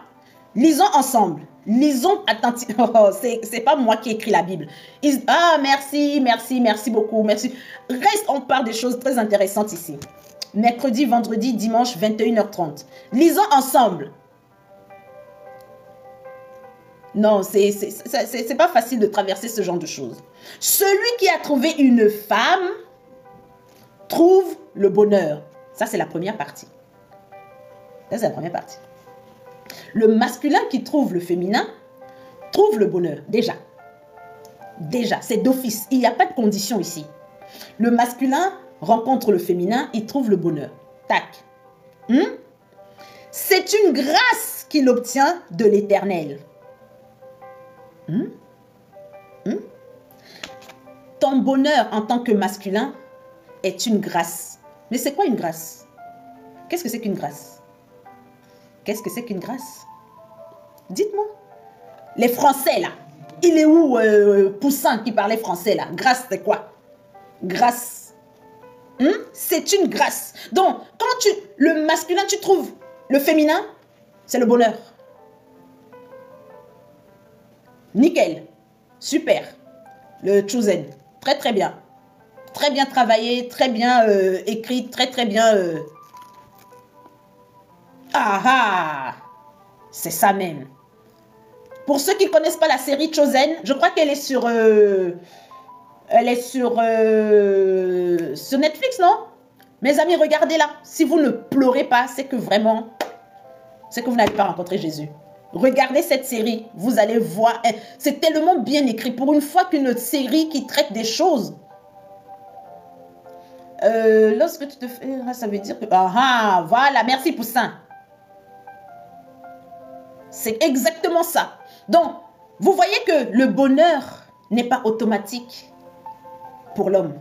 Speaker 1: Lisons ensemble. Lisons attentivement. Oh, c'est pas moi qui écris la Bible. Merci beaucoup. Merci. Reste, on parle des choses très intéressantes ici. Mercredi, vendredi, dimanche, 21h30. Lisons ensemble. Non, c'est pas facile de traverser ce genre de choses. Celui qui a trouvé une femme trouve le bonheur. Ça, c'est la première partie. Ça, c'est la première partie. Le masculin qui trouve le féminin trouve le bonheur, déjà. Déjà, c'est d'office. Il n'y a pas de condition ici. Le masculin rencontre le féminin, il trouve le bonheur. Tac. C'est une grâce qu'il obtient de l'Éternel. Ton bonheur en tant que masculin est une grâce. Mais c'est quoi une grâce? Qu'est-ce que c'est qu'une grâce? Qu'est-ce que c'est qu'une grâce? Dites-moi. Les Français, là. Il est où Poussin qui parlait français, là? Grâce, c'est quoi? Grâce. C'est une grâce. Donc, quand le masculin, tu trouves le féminin, c'est le bonheur. Nickel. Super. Le chosen. Très, très bien. Très bien travaillé, très bien écrit, très, très bien... C'est ça même. Pour ceux qui ne connaissent pas la série Chosen, je crois qu'elle est sur... sur Netflix, non? Mes amis, regardez-la. Si vous ne pleurez pas, c'est que vraiment... c'est que vous n'avez pas rencontré Jésus. Regardez cette série. Vous allez voir. C'est tellement bien écrit. Pour une fois qu'une série qui traite des choses... lorsque tu te fais... ça veut dire que... voilà. Merci, Poussin. C'est exactement ça. Donc, vous voyez que le bonheur n'est pas automatique pour l'homme,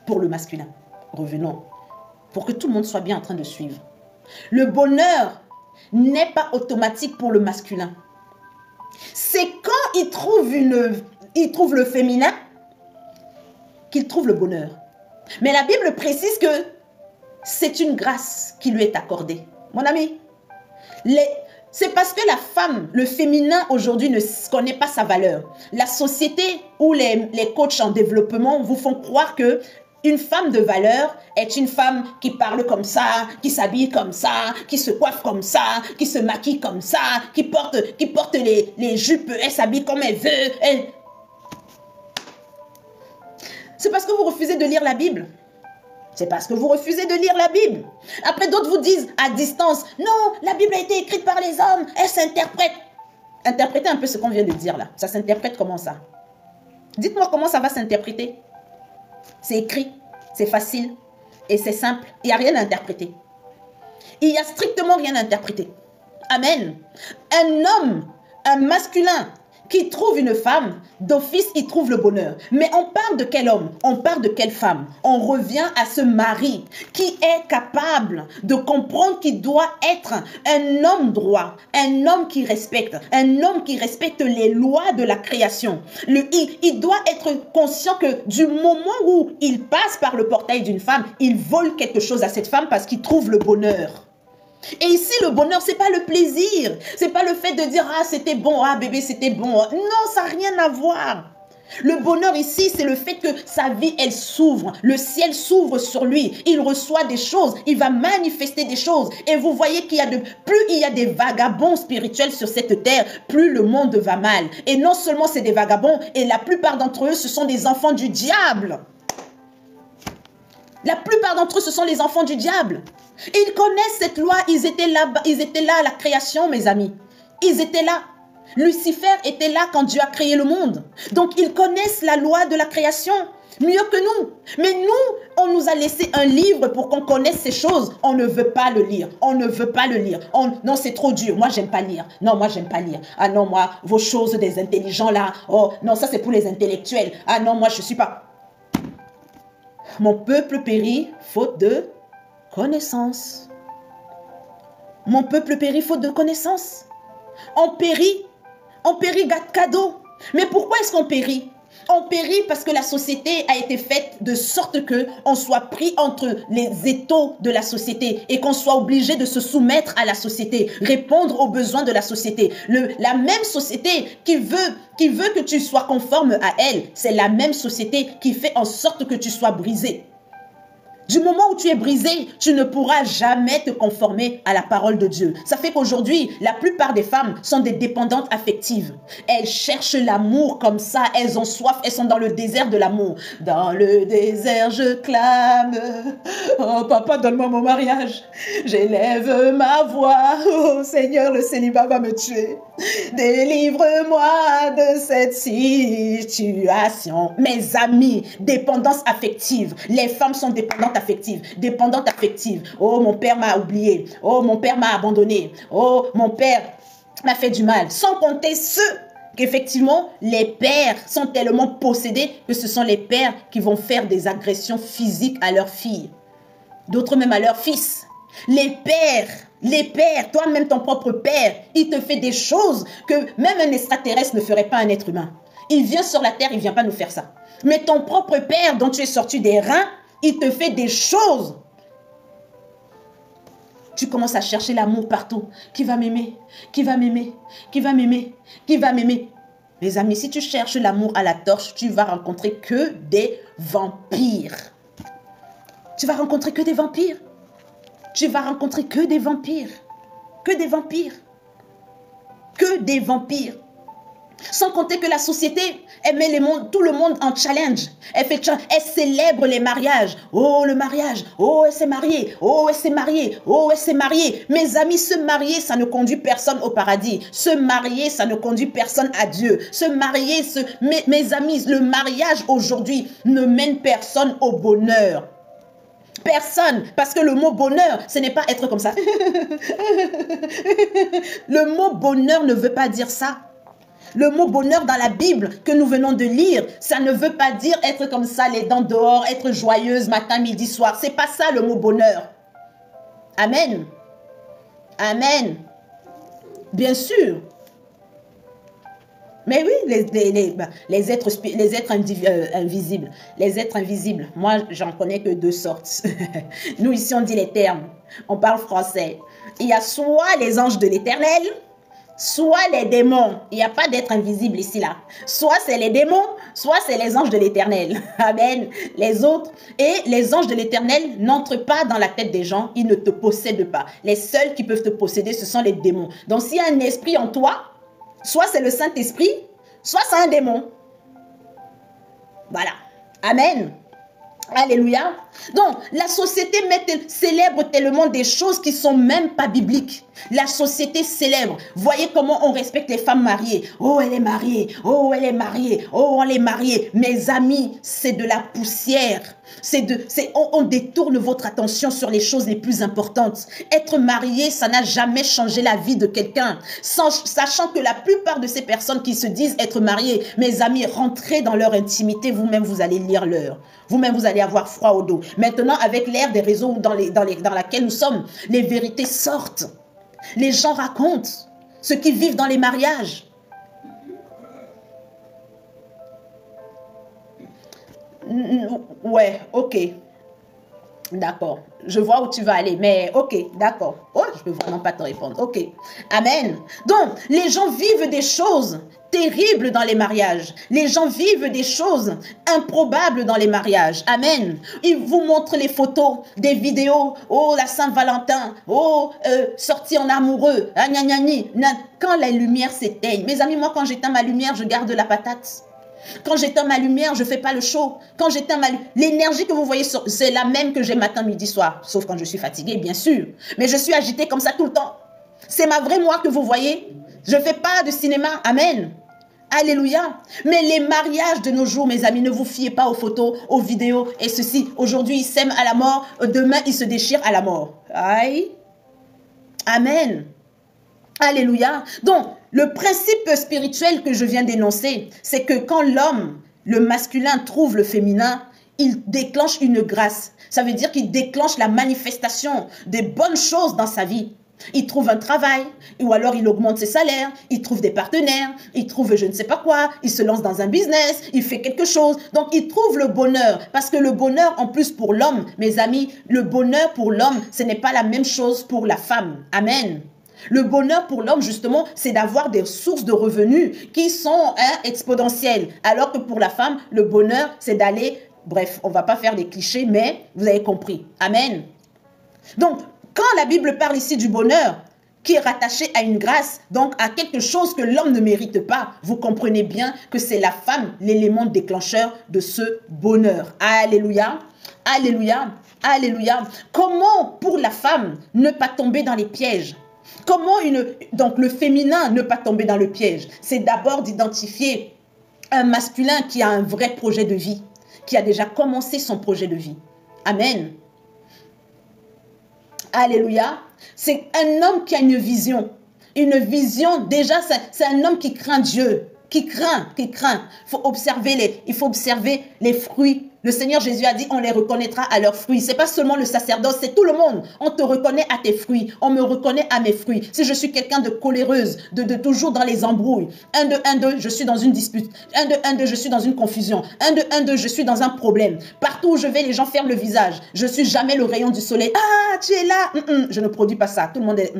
Speaker 1: pour le masculin. Revenons, pour que tout le monde soit bien en train de suivre. Le bonheur n'est pas automatique pour le masculin. C'est quand il trouve le féminin qu'il trouve le bonheur. Mais la Bible précise que c'est une grâce qui lui est accordée. Mon ami, c'est parce que la femme, le féminin aujourd'hui ne connaît pas sa valeur. La société ou les coachs en développement vous font croire que une femme de valeur est une femme qui parle comme ça, qui s'habille comme ça, qui se coiffe comme ça, qui se maquille comme ça, qui porte les jupes, elle s'habille comme elle veut. C'est parce que vous refusez de lire la Bible. C'est parce que vous refusez de lire la Bible. Après, d'autres vous disent à distance, non, la Bible a été écrite par les hommes, elle s'interprète. Interprétez un peu ce qu'on vient de dire là. Ça s'interprète comment ça? Dites-moi comment ça va s'interpréter. C'est écrit, c'est facile et c'est simple. Il n'y a rien à interpréter. Il n'y a strictement rien à interpréter. Amen. Un homme, un masculin qui trouve une femme, d'office, il trouve le bonheur. Mais on parle de quel homme? On parle de quelle femme? On revient à ce mari qui est capable de comprendre qu'il doit être un homme droit, un homme qui respecte les lois de la création. Il doit être conscient que du moment où il passe par le portail d'une femme, il vole quelque chose à cette femme parce qu'il trouve le bonheur. Et ici, le bonheur, c'est pas le plaisir. C'est pas le fait de dire, ah, c'était bon, ah, bébé, c'était bon. Non, ça n'a rien à voir. Le bonheur ici, c'est le fait que sa vie, elle s'ouvre. Le ciel s'ouvre sur lui. Il reçoit des choses. Il va manifester des choses. Et vous voyez qu'il y a plus il y a des vagabonds spirituels sur cette terre, plus le monde va mal. Et non seulement c'est des vagabonds, et la plupart d'entre eux, ce sont des enfants du diable. La plupart d'entre eux, ce sont les enfants du diable. Ils connaissent cette loi, ils étaient là à la création, mes amis. Ils étaient là. Lucifer était là quand Dieu a créé le monde. Donc, ils connaissent la loi de la création mieux que nous. Mais nous, on nous a laissé un livre pour qu'on connaisse ces choses. On ne veut pas le lire. On ne veut pas le lire. Non, c'est trop dur. Moi, j'aime pas lire. Non, moi, j'aime pas lire. Ah non, moi, vos choses des intelligents là. Oh, non, ça, c'est pour les intellectuels. Ah non, moi, je suis pas... Mon peuple périt faute de connaissance. Mon peuple périt faute de connaissance. On périt cadeau. Mais pourquoi est-ce qu'on périt? On périt parce que la société a été faite de sorte que on soit pris entre les étaux de la société et qu'on soit obligé de se soumettre à la société, répondre aux besoins de la société. La même société qui veut que tu sois conforme à elle, c'est la même société qui fait en sorte que tu sois brisé. Du moment où tu es brisé, tu ne pourras jamais te conformer à la parole de Dieu. Ça fait qu'aujourd'hui, la plupart des femmes sont des dépendantes affectives. Elles cherchent l'amour comme ça, elles ont soif, elles sont dans le désert de l'amour. Dans le désert, je clame. Oh papa, donne-moi mon mariage. J'élève ma voix. Oh Seigneur, le célibat va me tuer. Délivre-moi de cette situation. Mes amis, dépendance affective. Les femmes sont dépendantes affective, dépendante affective. Oh, mon père m'a oublié. Oh, mon père m'a abandonné. Oh, mon père m'a fait du mal. Sans compter ceux qu'effectivement, les pères sont tellement possédés que ce sont les pères qui vont faire des agressions physiques à leurs filles. D'autres même à leurs fils. Les pères, toi-même ton propre père, il te fait des choses que même un extraterrestre ne ferait pas à un être humain. Il vient sur la terre, il ne vient pas nous faire ça. Mais ton propre père dont tu es sorti des reins, il te fait des choses. Tu commences à chercher l'amour partout. Qui va m'aimer? Qui va m'aimer? Qui va m'aimer? Qui va m'aimer? Mes amis, si tu cherches l'amour à la torche, tu vas rencontrer que des vampires. Tu vas rencontrer que des vampires. Tu vas rencontrer que des vampires. Que des vampires. Que des vampires. Sans compter que la société, elle met tout le monde en challenge. Elle célèbre les mariages. Oh, le mariage. Oh, elle s'est mariée. Oh, elle s'est mariée. Oh, elle s'est mariée. Mes amis, se marier, ça ne conduit personne au paradis. Se marier, ça ne conduit personne à Dieu. Se marier, mes amis, le mariage aujourd'hui ne mène personne au bonheur. Personne, parce que le mot bonheur, ce n'est pas être comme ça. Le mot bonheur ne veut pas dire ça. Le mot bonheur dans la Bible que nous venons de lire, ça ne veut pas dire être comme ça, les dents dehors, être joyeuse matin, midi, soir. C'est pas ça le mot bonheur. Amen. Amen. Bien sûr. Mais oui, les êtres invisibles. Les êtres invisibles. Moi, j'en connais que deux sortes. Nous, ici, on dit les termes. On parle français. Il y a soit les anges de l'Éternel, soit les démons. Il n'y a pas d'être invisible ici, là. Soit c'est les démons, soit c'est les anges de l'Éternel. Amen. Les autres. Et les anges de l'Éternel n'entrent pas dans la tête des gens. Ils ne te possèdent pas. Les seuls qui peuvent te posséder, ce sont les démons. Donc, s'il y a un esprit en toi, soit c'est le Saint-Esprit, soit c'est un démon. Voilà. Amen. Alléluia. Donc, la société célèbre tellement des choses qui sont même pas bibliques. La société célèbre. Voyez comment on respecte les femmes mariées. Oh, elle est mariée. Oh, elle est mariée. Oh, elle est mariée. Mes amis, c'est de la poussière. On détourne votre attention sur les choses les plus importantes. Être marié, ça n'a jamais changé la vie de quelqu'un. Sachant que la plupart de ces personnes qui se disent être mariées, mes amis, rentrez dans leur intimité, vous-même, vous allez lire l'heure. Vous-même, vous allez avoir froid au dos. Maintenant, avec l'ère des réseaux dans laquelle nous sommes, les vérités sortent. Les gens racontent ce qu'ils vivent dans les mariages. Ouais, ok. D'accord. Je vois où tu vas aller, mais ok, d'accord. Oh, je peux vraiment pas te répondre. Ok. Amen. Donc, les gens vivent des choses terribles dans les mariages. Les gens vivent des choses improbables dans les mariages. Amen. Ils vous montrent les photos, des vidéos. Oh, la Saint-Valentin. Oh, sortie en amoureux. Ah, gna, gna, gna. Quand la lumière s'éteigne. Mes amis, moi, quand j'éteins ma lumière, je garde la patate. Quand j'éteins ma lumière, je ne fais pas le show. Quand j'éteins l'énergie que vous voyez, c'est la même que j'ai matin, midi, soir. Sauf quand je suis fatiguée, bien sûr. Mais je suis agitée comme ça tout le temps. C'est ma vraie moi que vous voyez. Je ne fais pas de cinéma. Amen. Alléluia. Mais les mariages de nos jours, mes amis, ne vous fiez pas aux photos, aux vidéos et ceci. Aujourd'hui, ils s'aiment à la mort. Demain, ils se déchirent à la mort. Aïe. Amen. Alléluia. Donc, le principe spirituel que je viens d'énoncer, c'est que quand l'homme, le masculin, trouve le féminin, il déclenche une grâce. Ça veut dire qu'il déclenche la manifestation des bonnes choses dans sa vie. Il trouve un travail, ou alors il augmente ses salaires, il trouve des partenaires, il trouve je ne sais pas quoi, il se lance dans un business, il fait quelque chose. Donc il trouve le bonheur, parce que le bonheur en plus pour l'homme, mes amis, le bonheur pour l'homme, ce n'est pas la même chose pour la femme. Amen. Le bonheur pour l'homme, justement, c'est d'avoir des sources de revenus qui sont exponentielles. Alors que pour la femme, le bonheur, c'est d'aller bref, on ne va pas faire des clichés, mais vous avez compris. Amen. Donc, quand la Bible parle ici du bonheur, qui est rattaché à une grâce, donc à quelque chose que l'homme ne mérite pas, vous comprenez bien que c'est la femme l'élément déclencheur de ce bonheur. Alléluia, alléluia, alléluia. Comment pour la femme ne pas tomber dans les pièges? Comment donc le féminin ne pas tomber dans le piège? C'est d'abord d'identifier un masculin qui a un vrai projet de vie, qui a déjà commencé son projet de vie. Amen. Alléluia. C'est un homme qui a une vision. Une vision, déjà, c'est un homme qui craint Dieu. Qui craint. Il faut observer les fruits. Le Seigneur Jésus a dit, on les reconnaîtra à leurs fruits. C'est pas seulement le sacerdoce, c'est tout le monde. On te reconnaît à tes fruits. On me reconnaît à mes fruits. Si je suis quelqu'un de coléreuse, de toujours dans les embrouilles. 1, 2, 1, 2, je suis dans une dispute. 1, 2, 1, 2, je suis dans une confusion. 1, 2, 1, 2, je suis dans un problème. Partout où je vais, les gens ferment le visage. Je suis jamais le rayon du soleil. Ah, tu es là. Je ne produis pas ça. Tout le monde est...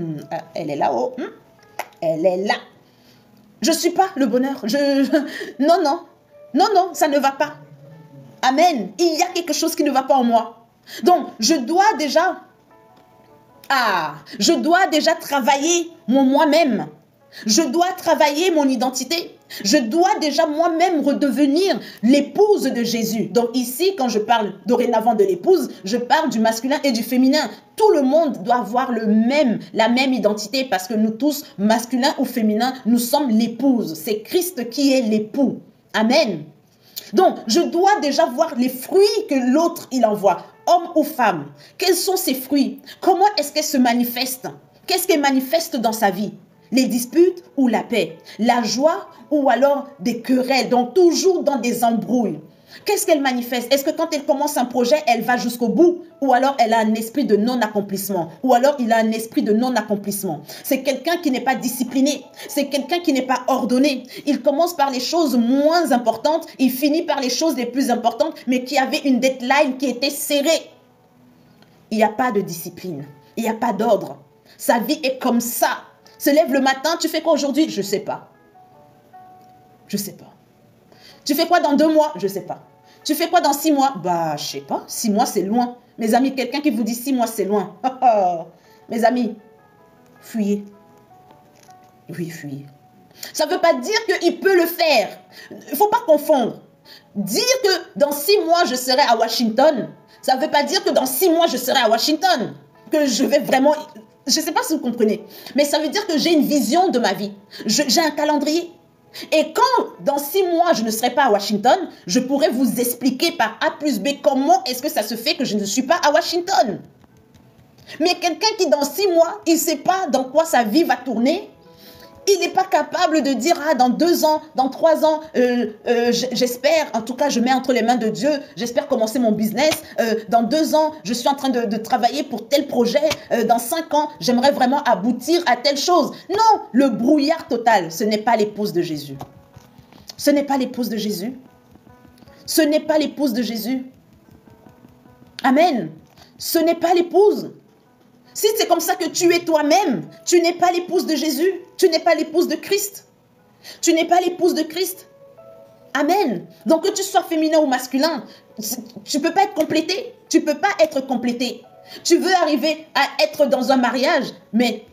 Speaker 1: elle est là-haut. Elle est là. Je ne suis pas le bonheur. Non, non. Non, non, ça ne va pas. Amen. Il y a quelque chose qui ne va pas en moi. Donc, je dois déjà travailler mon moi-même. Je dois travailler mon identité. Je dois déjà moi-même redevenir l'épouse de Jésus. Donc ici, quand je parle dorénavant de l'épouse, je parle du masculin et du féminin. Tout le monde doit avoir la même identité parce que nous tous, masculins ou féminins, nous sommes l'épouse. C'est Christ qui est l'époux. Amen. Donc, je dois déjà voir les fruits que l'autre, il envoie, homme ou femme. Quels sont ces fruits? Comment est-ce qu'elles se manifestent? Qu'est-ce qu'elles manifestent dans sa vie? Les disputes ou la paix? La joie ou alors des querelles? Donc, toujours dans des embrouilles. Qu'est-ce qu'elle manifeste? Est-ce que quand elle commence un projet, elle va jusqu'au bout? Ou alors elle a un esprit de non-accomplissement? Ou alors il a un esprit de non-accomplissement? C'est quelqu'un qui n'est pas discipliné. C'est quelqu'un qui n'est pas ordonné. Il commence par les choses moins importantes. Il finit par les choses les plus importantes, mais qui avaient une deadline qui était serrée. Il n'y a pas de discipline. Il n'y a pas d'ordre. Sa vie est comme ça. Se lève le matin, tu fais quoi aujourd'hui? Je ne sais pas. Je ne sais pas. Tu fais quoi dans 2 mois? Je ne sais pas. Tu fais quoi dans 6 mois? Bah, je ne sais pas. 6 mois, c'est loin. Mes amis, quelqu'un qui vous dit 6 mois, c'est loin. Mes amis, fuyez. Oui, fuyez. Ça ne veut pas dire qu'il peut le faire. Il ne faut pas confondre. Dire que dans 6 mois, je serai à Washington, ça ne veut pas dire que dans 6 mois, je serai à Washington. Que je vais vraiment... Je ne sais pas si vous comprenez. Mais ça veut dire que j'ai une vision de ma vie. J'ai un calendrier. Et quand, dans 6 mois, je ne serai pas à Washington, je pourrais vous expliquer par A plus B comment est-ce que ça se fait que je ne suis pas à Washington. Mais quelqu'un qui, dans 6 mois, il ne sait pas dans quoi sa vie va tourner, il n'est pas capable de dire, ah, dans 2 ans, dans 3 ans, j'espère, en tout cas, je mets entre les mains de Dieu, j'espère commencer mon business. Dans 2 ans, je suis en train de travailler pour tel projet. Dans 5 ans, j'aimerais vraiment aboutir à telle chose. Non, le brouillard total, ce n'est pas l'épouse de Jésus. Ce n'est pas l'épouse de Jésus. Ce n'est pas l'épouse de Jésus. Amen. Ce n'est pas l'épouse. Si c'est comme ça que tu es toi-même, tu n'es pas l'épouse de Jésus. Tu n'es pas l'épouse de Christ. Tu n'es pas l'épouse de Christ. Amen. Donc que tu sois féminin ou masculin, tu ne peux pas être complété. Tu ne peux pas être complété. Tu veux arriver à être dans un mariage, mais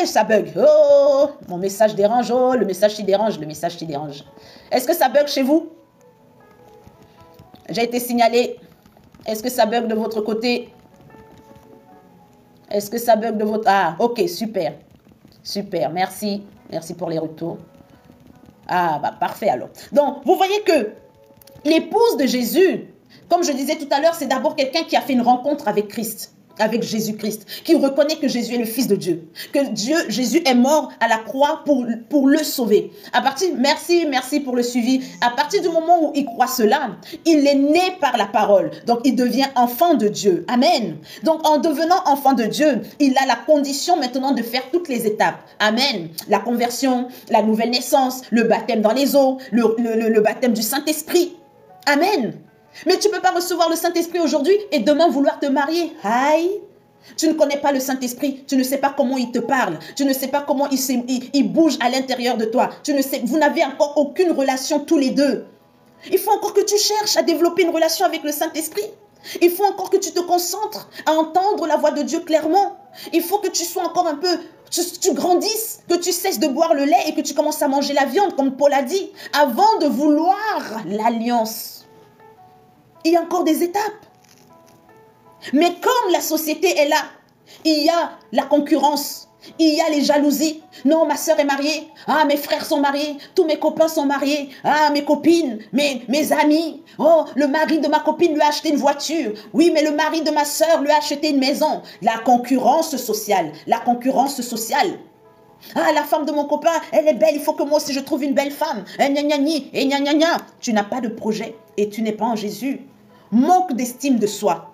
Speaker 1: ça bug. Oh, mon message dérange. Oh, le message qui dérange, le message qui dérange. Est-ce que ça bug chez vous? J'ai été signalé. Est-ce que ça bug de votre côté? Est-ce que ça bug de votre... Ah, ok, super. Super, merci. Merci pour les retours. Ah, bah parfait alors. Donc, vous voyez que l'épouse de Jésus, comme je disais tout à l'heure, c'est d'abord quelqu'un qui a fait une rencontre avec Christ, avec Jésus-Christ, qui reconnaît que Jésus est le Fils de Dieu, que Jésus est mort à la croix pour le sauver. Merci pour le suivi. À partir du moment où il croit cela, il est né par la parole. Donc, il devient enfant de Dieu. Amen. Donc, en devenant enfant de Dieu, il a la condition maintenant de faire toutes les étapes. Amen. La conversion, la nouvelle naissance, le baptême dans les eaux, le baptême du Saint-Esprit. Amen. Mais tu ne peux pas recevoir le Saint-Esprit aujourd'hui et demain vouloir te marier. Aïe! Tu ne connais pas le Saint-Esprit. Tu ne sais pas comment il te parle. Tu ne sais pas comment il bouge à l'intérieur de toi. Vous n'avez encore aucune relation tous les deux. Il faut encore que tu cherches à développer une relation avec le Saint-Esprit. Il faut encore que tu te concentres à entendre la voix de Dieu clairement. Il faut que tu sois encore un peu, tu grandisses, que tu cesses de boire le lait et que tu commences à manger la viande, comme Paul a dit, avant de vouloir l'alliance. Il y a encore des étapes. Mais comme la société est là, il y a la concurrence, il y a les jalousies. Non, ma soeur est mariée. Ah, mes frères sont mariés. Tous mes copains sont mariés. Ah, mes copines, mes amis. Oh, le mari de ma copine lui a acheté une voiture. Oui, mais le mari de ma soeur lui a acheté une maison. La concurrence sociale. La concurrence sociale. Ah, la femme de mon copain, elle est belle. Il faut que moi aussi je trouve une belle femme. Et gna gna gna, et gna gna gna. Tu n'as pas de projet et tu n'es pas en Jésus. Manque d'estime de soi.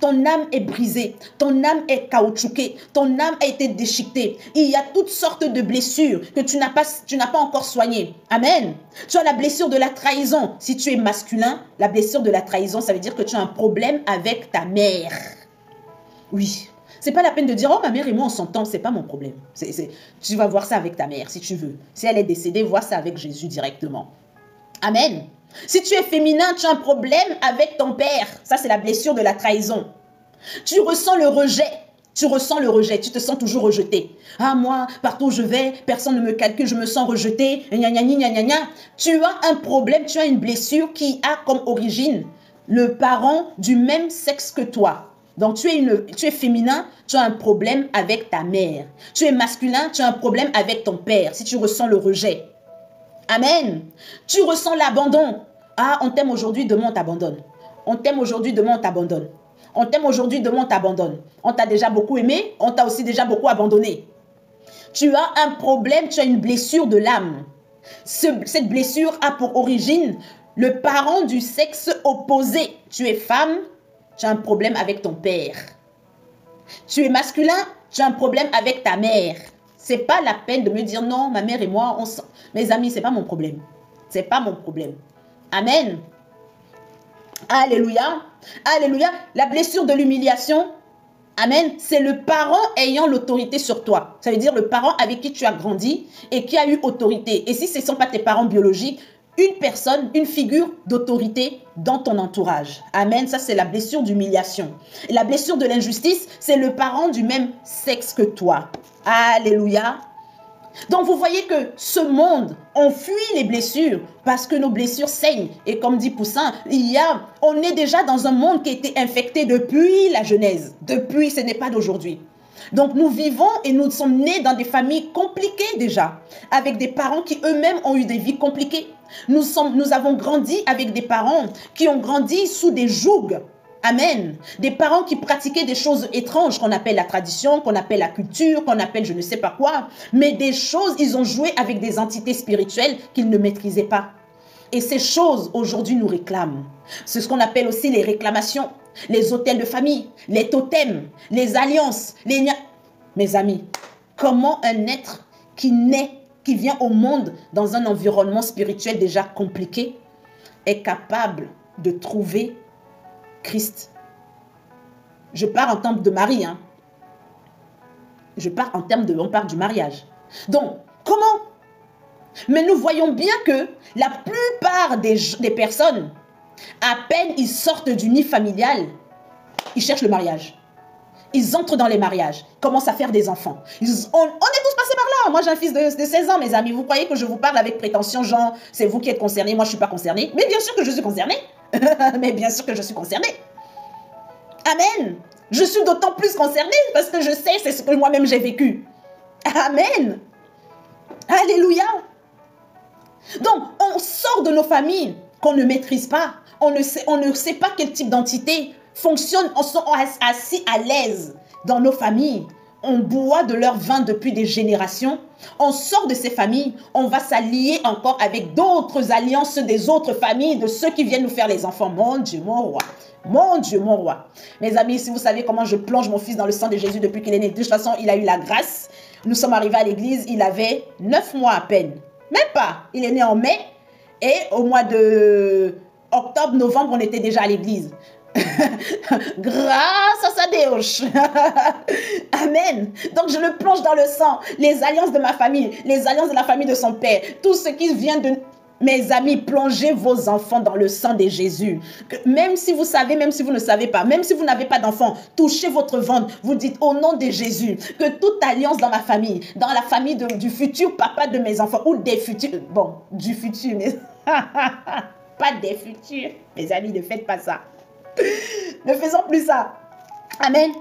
Speaker 1: Ton âme est brisée, ton âme est caoutchouquée, ton âme a été déchiquetée. Il y a toutes sortes de blessures que tu n'as pas encore soignées. Amen. Tu as la blessure de la trahison. Si tu es masculin, la blessure de la trahison, ça veut dire que tu as un problème avec ta mère. Oui. C'est pas la peine de dire, oh, ma mère et moi, on s'entend, c'est pas mon problème. Tu vas voir ça avec ta mère, si tu veux. Si elle est décédée, vois ça avec Jésus directement. Amen. Si tu es féminin, tu as un problème avec ton père. Ça, c'est la blessure de la trahison. Tu ressens le rejet. Tu ressens le rejet. Tu te sens toujours rejeté. Ah, moi, partout où je vais, personne ne me calcule, je me sens rejeté. Gna, gna, gna, gna, gna. Tu as un problème, tu as une blessure qui a comme origine le parent du même sexe que toi. Donc, tu es féminin, tu as un problème avec ta mère. Tu es masculin, tu as un problème avec ton père. Si tu ressens le rejet. Amen. Tu ressens l'abandon. Ah, on t'aime aujourd'hui, demain on t'abandonne. On t'aime aujourd'hui, demain on t'abandonne. On t'aime aujourd'hui, demain on t'abandonne. On t'a déjà beaucoup aimé, on t'a aussi déjà beaucoup abandonné. Tu as un problème, tu as une blessure de l'âme. Cette blessure a pour origine le parent du sexe opposé. Tu es femme, tu as un problème avec ton père. Tu es masculin, tu as un problème avec ta mère. C'est pas la peine de me dire non, ma mère et moi, mes amis, c'est pas mon problème. C'est pas mon problème. Amen. Alléluia. Alléluia. La blessure de l'humiliation, amen, c'est le parent ayant l'autorité sur toi. Ça veut dire le parent avec qui tu as grandi et qui a eu autorité. Et si ce ne sont pas tes parents biologiques, une personne, une figure d'autorité dans ton entourage. Amen. Ça, c'est la blessure d'humiliation. Et la blessure de l'injustice, c'est le parent du même sexe que toi. Alléluia. Donc, vous voyez que ce monde, on fuit les blessures parce que nos blessures saignent. Et comme dit Poussin, on est déjà dans un monde qui a été infecté depuis la Genèse. Depuis, ce n'est pas d'aujourd'hui. Donc, nous vivons et nous sommes nés dans des familles compliquées déjà, avec des parents qui eux-mêmes ont eu des vies compliquées. Nous avons grandi avec des parents qui ont grandi sous des jougs. Amen. Des parents qui pratiquaient des choses étranges qu'on appelle la tradition, qu'on appelle la culture, qu'on appelle je ne sais pas quoi. Mais des choses, ils ont joué avec des entités spirituelles qu'ils ne maîtrisaient pas. Et ces choses, aujourd'hui, nous réclament. C'est ce qu'on appelle aussi les réclamations, les hôtels de famille, les totems, les alliances, Mes amis, comment un être qui vient au monde dans un environnement spirituel déjà compliqué, est capable de trouver Christ? Je parle en termes de mari, hein. On parle du mariage. Donc, comment? Mais nous voyons bien que la plupart des personnes, à peine ils sortent du nid familial, ils cherchent le mariage. Ils entrent dans les mariages, commencent à faire des enfants. On est tous passés par là. Moi, j'ai un fils de 16 ans, mes amis. Vous croyez que je vous parle avec prétention, genre, c'est vous qui êtes concernés, moi, je ne suis pas concernée. Mais bien sûr que je suis concernée. Mais bien sûr que je suis concernée. Amen. Je suis d'autant plus concernée parce que je sais, c'est ce que moi-même j'ai vécu. Amen. Alléluia. Donc, on sort de nos familles qu'on ne maîtrise pas. On ne sait pas quel type d'entité fonctionne. On sont assis à l'aise dans nos familles. On boit de leur vin depuis des générations. On sort de ces familles. On va s'allier encore avec d'autres alliances des autres familles, de ceux qui viennent nous faire les enfants. Mon Dieu, mon roi. Mon Dieu, mon roi. Mes amis, si vous savez comment je plonge mon fils dans le sang de Jésus depuis qu'il est né, de toute façon, il a eu la grâce. Nous sommes arrivés à l'église, il avait 9 mois à peine. Même pas. Il est né en mai et au mois de octobre, novembre, on était déjà à l'église. Grâce à sa déoche. Amen. Donc je le plonge dans le sang. Les alliances de ma famille, les alliances de la famille de son père, tout ce qui vient de... Mes amis, plongez vos enfants dans le sang de Jésus. Même si vous savez, même si vous ne savez pas, même si vous n'avez pas d'enfants, touchez votre ventre. Vous dites au nom de Jésus que toute alliance dans ma famille, dans la famille du futur papa de mes enfants ou des futurs, bon, du futur, mais pas des futurs. Mes amis, ne faites pas ça. Ne faisons plus ça. Amen.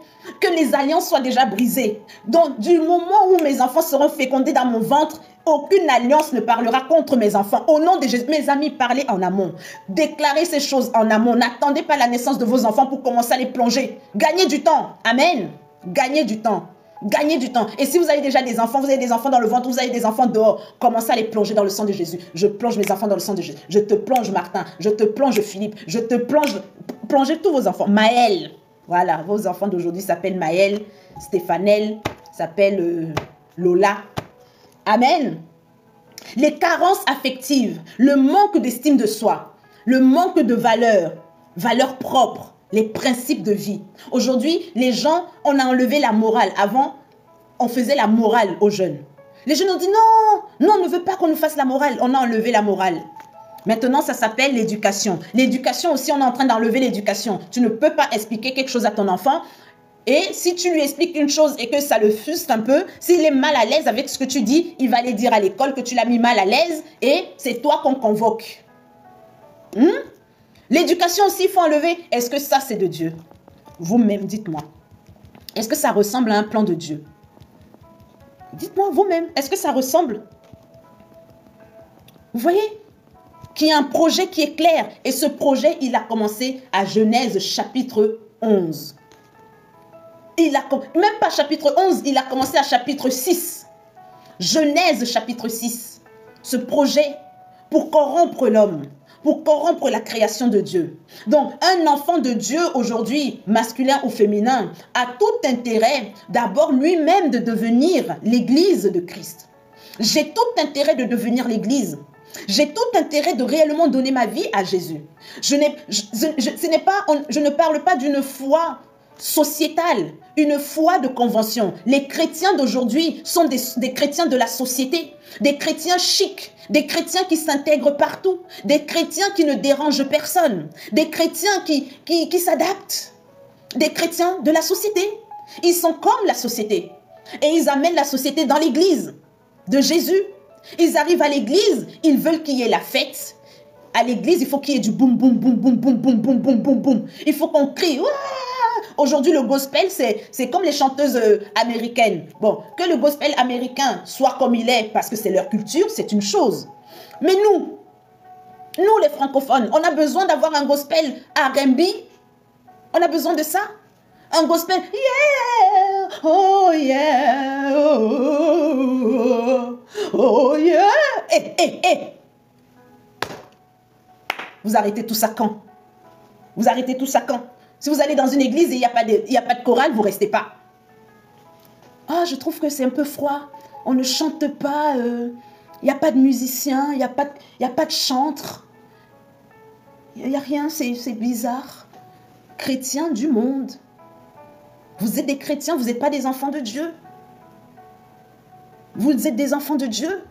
Speaker 1: Que les alliances soient déjà brisées. Donc, du moment où mes enfants seront fécondés dans mon ventre, aucune alliance ne parlera contre mes enfants. Au nom de Jésus, mes amis, parlez en amont. Déclarez ces choses en amont. N'attendez pas la naissance de vos enfants pour commencer à les plonger. Gagnez du temps. Amen. Gagnez du temps. Gagnez du temps. Et si vous avez déjà des enfants, vous avez des enfants dans le ventre, vous avez des enfants dehors, commencez à les plonger dans le sang de Jésus. Je plonge mes enfants dans le sang de Jésus. Je te plonge Martin. Je te plonge Philippe. Je te plonge. Plongez tous vos enfants. Maël. Voilà, vos enfants d'aujourd'hui s'appellent Maël, Stéphanel, s'appellent Lola. Amen. Les carences affectives, le manque d'estime de soi, le manque de valeurs propres, les principes de vie. Aujourd'hui, les gens, on a enlevé la morale. Avant, on faisait la morale aux jeunes. Les jeunes ont dit non, on ne veut pas qu'on nous fasse la morale. On a enlevé la morale. Maintenant, ça s'appelle l'éducation. L'éducation aussi, on est en train d'enlever l'éducation. Tu ne peux pas expliquer quelque chose à ton enfant. Et si tu lui expliques une chose et que ça le frustre un peu, s'il est mal à l'aise avec ce que tu dis, il va aller dire à l'école que tu l'as mis mal à l'aise et c'est toi qu'on convoque. L'éducation aussi, il faut enlever. Est-ce que ça, c'est de Dieu? Vous-même, dites-moi. Est-ce que ça ressemble à un plan de Dieu? Dites-moi vous-même. Est-ce que ça ressemble? Vous voyez? Qu'il y a un projet qui est clair. Et ce projet, il a commencé à Genèse chapitre 11. Même pas chapitre 11, il a commencé à chapitre 6. Genèse chapitre 6. Ce projet pour corrompre l'homme, pour corrompre la création de Dieu. Donc, un enfant de Dieu aujourd'hui, masculin ou féminin, a tout intérêt d'abord lui-même de devenir l'église de Christ. J'ai tout intérêt de devenir l'église. J'ai tout intérêt de réellement donner ma vie à Jésus. Je ne parle pas d'une foi sociétale, une foi de convention. Les chrétiens d'aujourd'hui sont des chrétiens de la société, des chrétiens chics, des chrétiens qui s'intègrent partout, des chrétiens qui ne dérangent personne, des chrétiens qui s'adaptent, des chrétiens de la société. Ils sont comme la société et ils amènent la société dans l'église de Jésus. Ils arrivent à l'église, ils veulent qu'il y ait la fête. À l'église, il faut qu'il y ait du boum, boum, boum, boum, boum, boum, boum, boum, boum, boum. Il faut qu'on crie. Aujourd'hui, le gospel, c'est comme les chanteuses américaines. Bon, que le gospel américain soit comme il est, parce que c'est leur culture, c'est une chose. Mais nous les francophones, on a besoin d'avoir un gospel R&B. On a besoin de ça. Un gospel, yeah, oh yeah, oh yeah. Vous arrêtez tout ça quand? Vous arrêtez tout ça quand? Si vous allez dans une église et il n'y a pas de chorale, vous ne restez pas. Ah, je trouve que c'est un peu froid. On ne chante pas. Il n'y a pas de musicien, il n'y a pas de chantre. Il n'y a rien, c'est bizarre. Chrétiens du monde. Vous êtes des chrétiens, vous n'êtes pas des enfants de Dieu. Vous êtes des enfants de Dieu.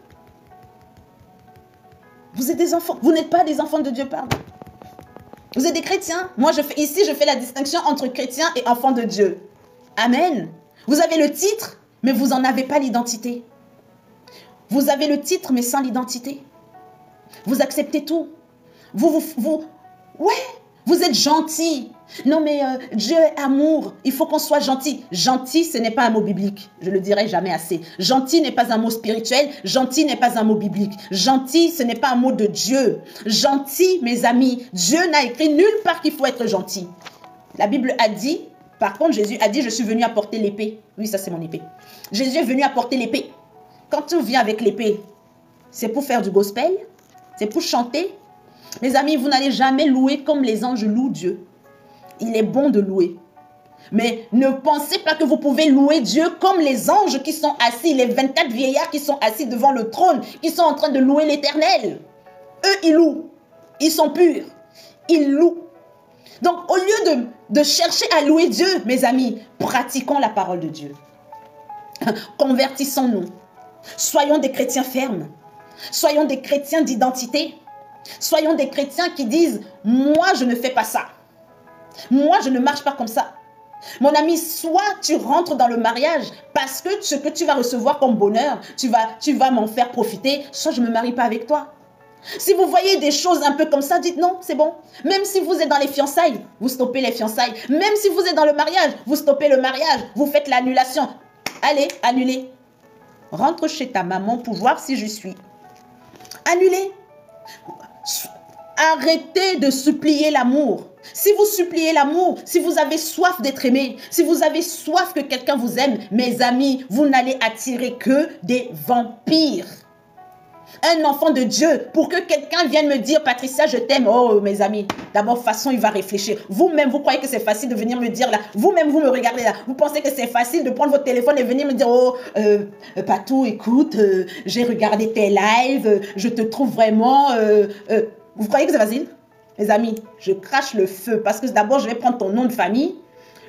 Speaker 1: Vous êtes des enfants. Vous n'êtes pas des enfants de Dieu, pardon. Vous êtes des chrétiens. Moi, je fais la distinction entre chrétiens et enfants de Dieu. Amen. Vous avez le titre, mais vous n'en avez pas l'identité. Vous avez le titre, mais sans l'identité. Vous acceptez tout. Vous êtes gentil. Non, mais Dieu est amour. Il faut qu'on soit gentil. Gentil, ce n'est pas un mot biblique. Je le dirai jamais assez. Gentil n'est pas un mot spirituel. Gentil n'est pas un mot biblique. Gentil, ce n'est pas un mot de Dieu. Gentil, mes amis, Dieu n'a écrit nulle part qu'il faut être gentil. La Bible a dit, par contre, Jésus a dit, je suis venu apporter l'épée. Oui, ça c'est mon épée. Jésus est venu apporter l'épée. Quand tu viens avec l'épée, c'est pour faire du gospel, c'est pour chanter. Mes amis, vous n'allez jamais louer comme les anges louent Dieu. Il est bon de louer. Mais ne pensez pas que vous pouvez louer Dieu comme les anges qui sont assis, les 24 vieillards qui sont assis devant le trône, qui sont en train de louer l'Éternel. Eux, ils louent. Ils sont purs. Ils louent. Donc, au lieu de chercher à louer Dieu, mes amis, pratiquons la parole de Dieu. Convertissons-nous. Soyons des chrétiens fermes. Soyons des chrétiens d'identité. Soyons des chrétiens qui disent, moi je ne fais pas ça. Moi je ne marche pas comme ça. Mon ami, soit tu rentres dans le mariage parce que ce que tu vas recevoir comme bonheur, tu vas m'en faire profiter, soit je ne me marie pas avec toi. Si vous voyez des choses un peu comme ça, dites non, c'est bon. Même si vous êtes dans les fiançailles, vous stoppez les fiançailles. Même si vous êtes dans le mariage, vous stoppez le mariage. Vous faites l'annulation. Allez, annulez. Rentre chez ta maman pour voir si je suis. Annulez. Arrêtez de supplier l'amour. Si vous suppliez l'amour, si vous avez soif d'être aimé, si vous avez soif que quelqu'un vous aime, mes amis, vous n'allez attirer que des vampires. Un enfant de Dieu, pour que quelqu'un vienne me dire, Patricia, je t'aime. Oh, mes amis, d'abord, façon, il va réfléchir. Vous-même, vous croyez que c'est facile de venir me dire là. Vous-même, vous me regardez là. Vous pensez que c'est facile de prendre votre téléphone et venir me dire, oh, Patou, écoute, j'ai regardé tes lives, je te trouve vraiment... Vous croyez que c'est facile? Mes amis, je crache le feu parce que d'abord, je vais prendre ton nom de famille,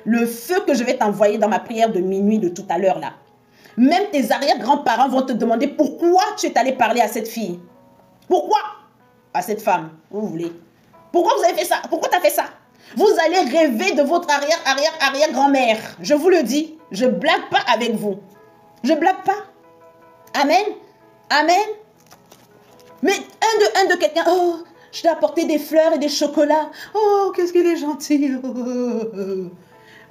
Speaker 1: le feu que je vais t'envoyer dans ma prière de minuit de tout à l'heure là. Même tes arrière-grands-parents vont te demander pourquoi tu es allé parler à cette fille. Pourquoi? À cette femme, vous voulez. Pourquoi vous avez fait ça? Pourquoi tu as fait ça? Vous allez rêver de votre arrière-arrière-arrière-grand-mère. Je vous le dis, je ne blague pas avec vous. Je ne blague pas. Amen. Amen. Mais un de quelqu'un, oh, je t'ai apporté des fleurs et des chocolats. Oh, qu'est-ce qu'il est gentil.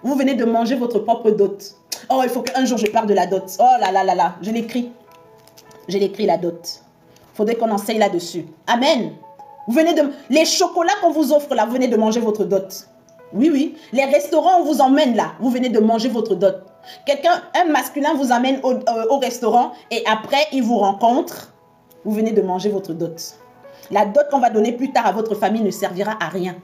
Speaker 1: Vous venez de manger votre propre dot. Oh, il faut qu'un jour je parle de la dot. Oh là là là là, je l'écris. Je l'écris la dot. Il faudrait qu'on enseigne là-dessus. Amen. Vous venez de... Les chocolats qu'on vous offre là, vous venez de manger votre dot. Oui, oui. Les restaurants, on vous emmène là. Vous venez de manger votre dot. Un masculin vous amène au restaurant et après, il vous rencontre. Vous venez de manger votre dot. La dot qu'on va donner plus tard à votre famille ne servira à rien.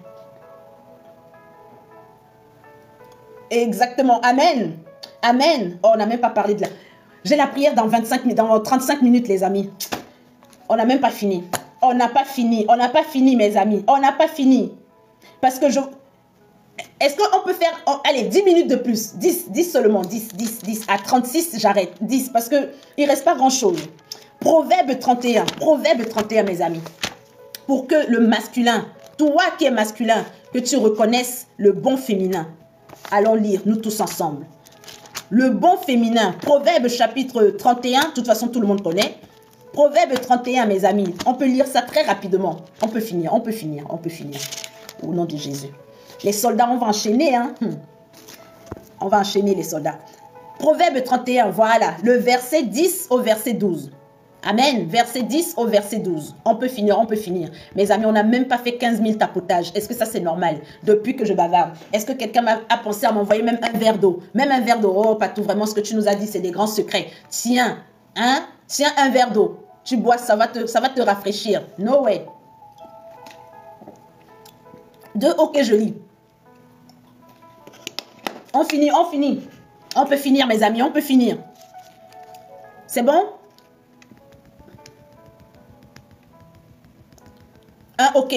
Speaker 1: Exactement. Amen. Amen. Oh, on n'a même pas parlé de la... J'ai la prière dans 35 minutes, les amis. On n'a même pas fini. On n'a pas fini. On n'a pas fini, mes amis. On n'a pas fini. Parce que je... Est-ce qu'on peut faire... Oh, allez, 10 minutes de plus. 10 seulement. 10. À 36, j'arrête. 10. Parce qu'il ne reste pas grand-chose. Proverbe 31. Proverbe 31, mes amis. Pour que le masculin, toi qui es masculin, que tu reconnaisses le bon féminin. Allons lire, nous tous ensemble. Le bon féminin, Proverbe chapitre 31, de toute façon tout le monde connaît. Proverbe 31, mes amis, on peut lire ça très rapidement. On peut finir. Au nom de Jésus. Les soldats, on va enchaîner. Hein? On va enchaîner les soldats. Proverbe 31, voilà, le verset 10 au verset 12. Amen. Verset 10 au verset 12. On peut finir. Mes amis, on n'a même pas fait 15 000 tapotages. Est-ce que ça, c'est normal? Depuis que je bavarde. Est-ce que quelqu'un a pensé à m'envoyer même un verre d'eau? Même un verre d'eau. Oh, Patou, vraiment, ce que tu nous as dit, c'est des grands secrets. Tiens, hein? Tiens un verre d'eau. Tu bois, ça va te rafraîchir. No way. 2, ok, je lis. On finit. On peut finir, mes amis, on peut finir. C'est bon? Ah, ok.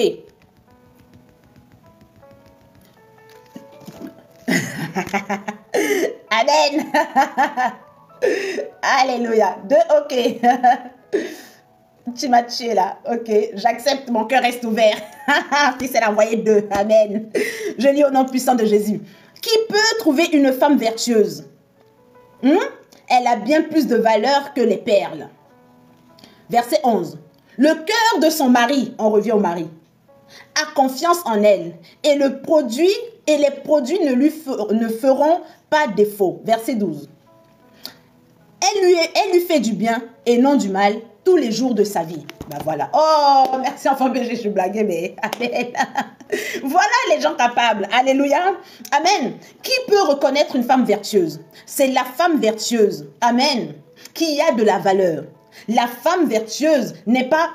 Speaker 1: Amen. Alléluia. 2, ok. Tu m'as tué là. Ok, j'accepte, mon cœur reste ouvert. Fils, elle a envoyé 2. Amen. Je lis au nom puissant de Jésus. Qui peut trouver une femme vertueuse? Elle a bien plus de valeur que les perles. Verset 11. Le cœur de son mari, on revient au mari, a confiance en elle et les produits ne feront pas défaut. Verset 12. Elle lui fait du bien et non du mal tous les jours de sa vie. Ben voilà. Oh, merci enfant BG, je blaguais, mais amen. Voilà les gens capables. Alléluia. Amen. Qui peut reconnaître une femme vertueuse? C'est la femme vertueuse. Amen. Qui a de la valeur. La femme vertueuse n'est pas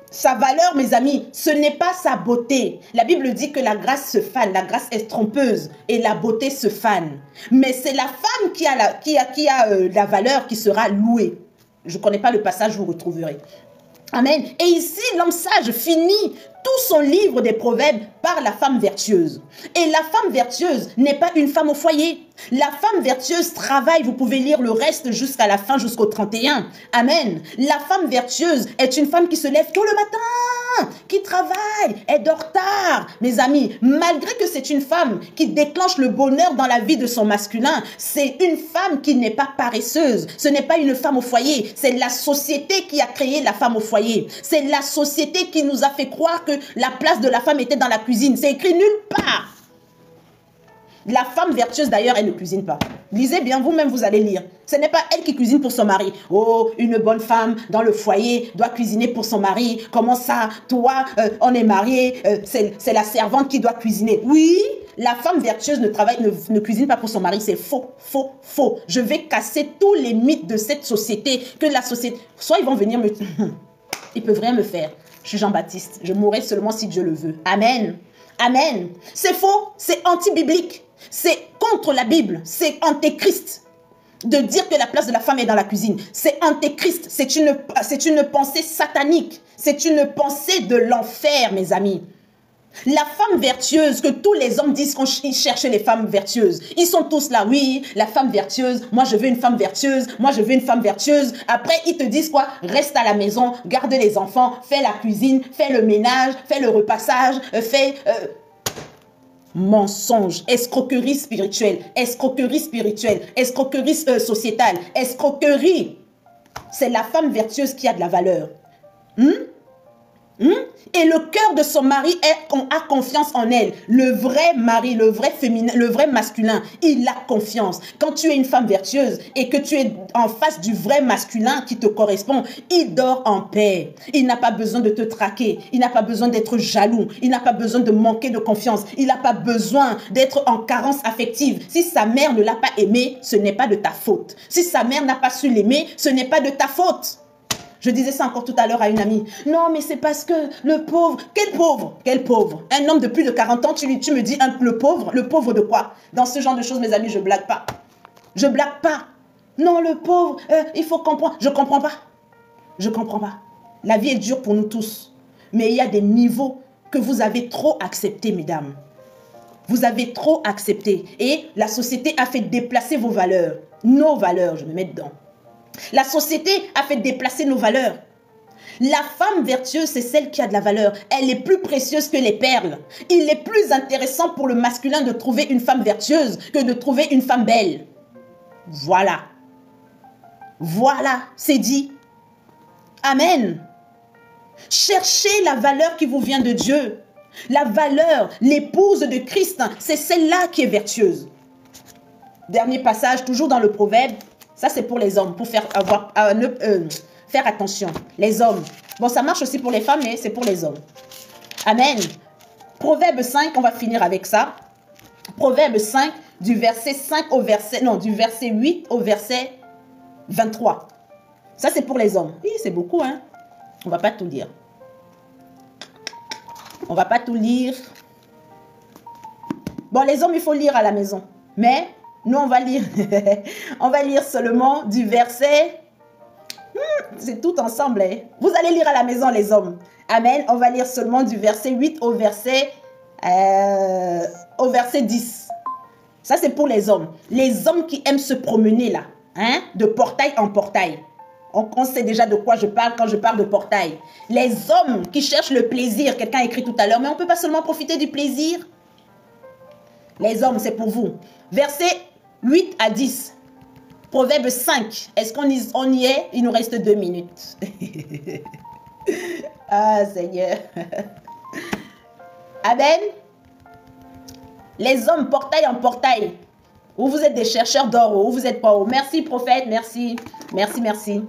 Speaker 1: sa valeur, mes amis, ce n'est pas sa beauté. La Bible dit que la grâce se fane, la grâce est trompeuse et la beauté se fane. Mais c'est la femme qui a la valeur qui sera louée. Je ne connais pas le passage, vous retrouverez. Amen. Et ici, l'homme sage finit tout son livre des proverbes par la femme vertueuse. Et la femme vertueuse n'est pas une femme au foyer. La femme vertueuse travaille, vous pouvez lire le reste jusqu'à la fin, jusqu'au 31. Amen. La femme vertueuse est une femme qui se lève tôt le matin, qui travaille, elle dort tard. Mes amis, malgré que c'est une femme qui déclenche le bonheur dans la vie de son masculin, c'est une femme qui n'est pas paresseuse. Ce n'est pas une femme au foyer. C'est la société qui a créé la femme au foyer. C'est la société qui nous a fait croire que la place de la femme était dans la cuisine. C'est écrit nulle part. La femme vertueuse, d'ailleurs, elle ne cuisine pas. Lisez bien, vous-même, vous allez lire. Ce n'est pas elle qui cuisine pour son mari. Oh, une bonne femme dans le foyer doit cuisiner pour son mari. Comment ça? Toi, on est mariés, c'est la servante qui doit cuisiner. Oui, la femme vertueuse ne cuisine pas pour son mari. C'est faux, faux, faux. Je vais casser tous les mythes de cette société. Que la société... Soit ils vont venir me... Ils peuvent rien me faire. Je suis Jean-Baptiste. Je mourrai seulement si Dieu le veut. Amen. Amen. C'est faux, c'est anti-biblique. C'est contre la Bible, c'est antéchrist de dire que la place de la femme est dans la cuisine. C'est antéchrist, c'est une pensée satanique, c'est une pensée de l'enfer, mes amis. La femme vertueuse, que tous les hommes disent qu'ils cherchent les femmes vertueuses. Ils sont tous là, oui, la femme vertueuse, moi je veux une femme vertueuse, moi je veux une femme vertueuse. Après, ils te disent quoi? Reste à la maison, garde les enfants, fais la cuisine, fais le ménage, fais le repassage, fais... Mensonge, escroquerie spirituelle, escroquerie sociétale, escroquerie. C'est la femme vertueuse qui a de la valeur. Et le cœur de son mari a confiance en elle. Le vrai mari, le vrai féminin, le vrai masculin, il a confiance. Quand tu es une femme vertueuse et que tu es en face du vrai masculin qui te correspond, il dort en paix. Il n'a pas besoin de te traquer. Il n'a pas besoin d'être jaloux. Il n'a pas besoin de manquer de confiance. Il n'a pas besoin d'être en carence affective. Si sa mère ne l'a pas aimé, ce n'est pas de ta faute. Si sa mère n'a pas su l'aimer, ce n'est pas de ta faute. Je disais ça encore tout à l'heure à une amie. Non, mais c'est parce que le pauvre... Quel pauvre? Quel pauvre? Un homme de plus de 40 ans, tu me dis le pauvre? Le pauvre de quoi? Dans ce genre de choses, mes amis, je blague pas. Je blague pas. Non, le pauvre, il faut comprendre. Je comprends pas. Je comprends pas. La vie est dure pour nous tous. Mais il y a des niveaux que vous avez trop acceptés, mesdames. Vous avez trop accepté. Et la société a fait déplacer vos valeurs. Nos valeurs, je me mets dedans. La société a fait déplacer nos valeurs. La femme vertueuse, c'est celle qui a de la valeur. Elle est plus précieuse que les perles. Il est plus intéressant pour le masculin de trouver une femme vertueuse que de trouver une femme belle. Voilà. Voilà, c'est dit. Amen. Cherchez la valeur qui vous vient de Dieu. La valeur, l'épouse de Christ, c'est celle-là qui est vertueuse. Dernier passage, toujours dans le Proverbe. Ça, c'est pour les hommes, pour faire attention. Les hommes. Bon, ça marche aussi pour les femmes, mais c'est pour les hommes. Amen. Proverbe 5, on va finir avec ça. Proverbe 5, du verset 5 au verset... Non, du verset 8 au verset 23. Ça, c'est pour les hommes. Oui, c'est beaucoup, hein. On va pas tout lire. On va pas tout lire. Bon, les hommes, il faut lire à la maison. Mais... nous, on va lire, on va lire seulement du verset, c'est tout ensemble, hein? Vous allez lire à la maison, les hommes. Amen, on va lire seulement du verset 8 au verset 10. Ça, c'est pour les hommes. Les hommes qui aiment se promener là, hein, de portail en portail. On sait déjà de quoi je parle quand je parle de portail. Les hommes qui cherchent le plaisir, quelqu'un a écrit tout à l'heure, mais on ne peut pas seulement profiter du plaisir. Les hommes, c'est pour vous. Verset 8 à 10. Proverbe 5. Est-ce qu'on y est? Il nous reste 2 minutes. Ah, Seigneur. Amen. Les hommes, portail en portail. Où vous êtes des chercheurs d'or, où vous êtes pas haut. Merci, prophète. Merci. Merci, merci.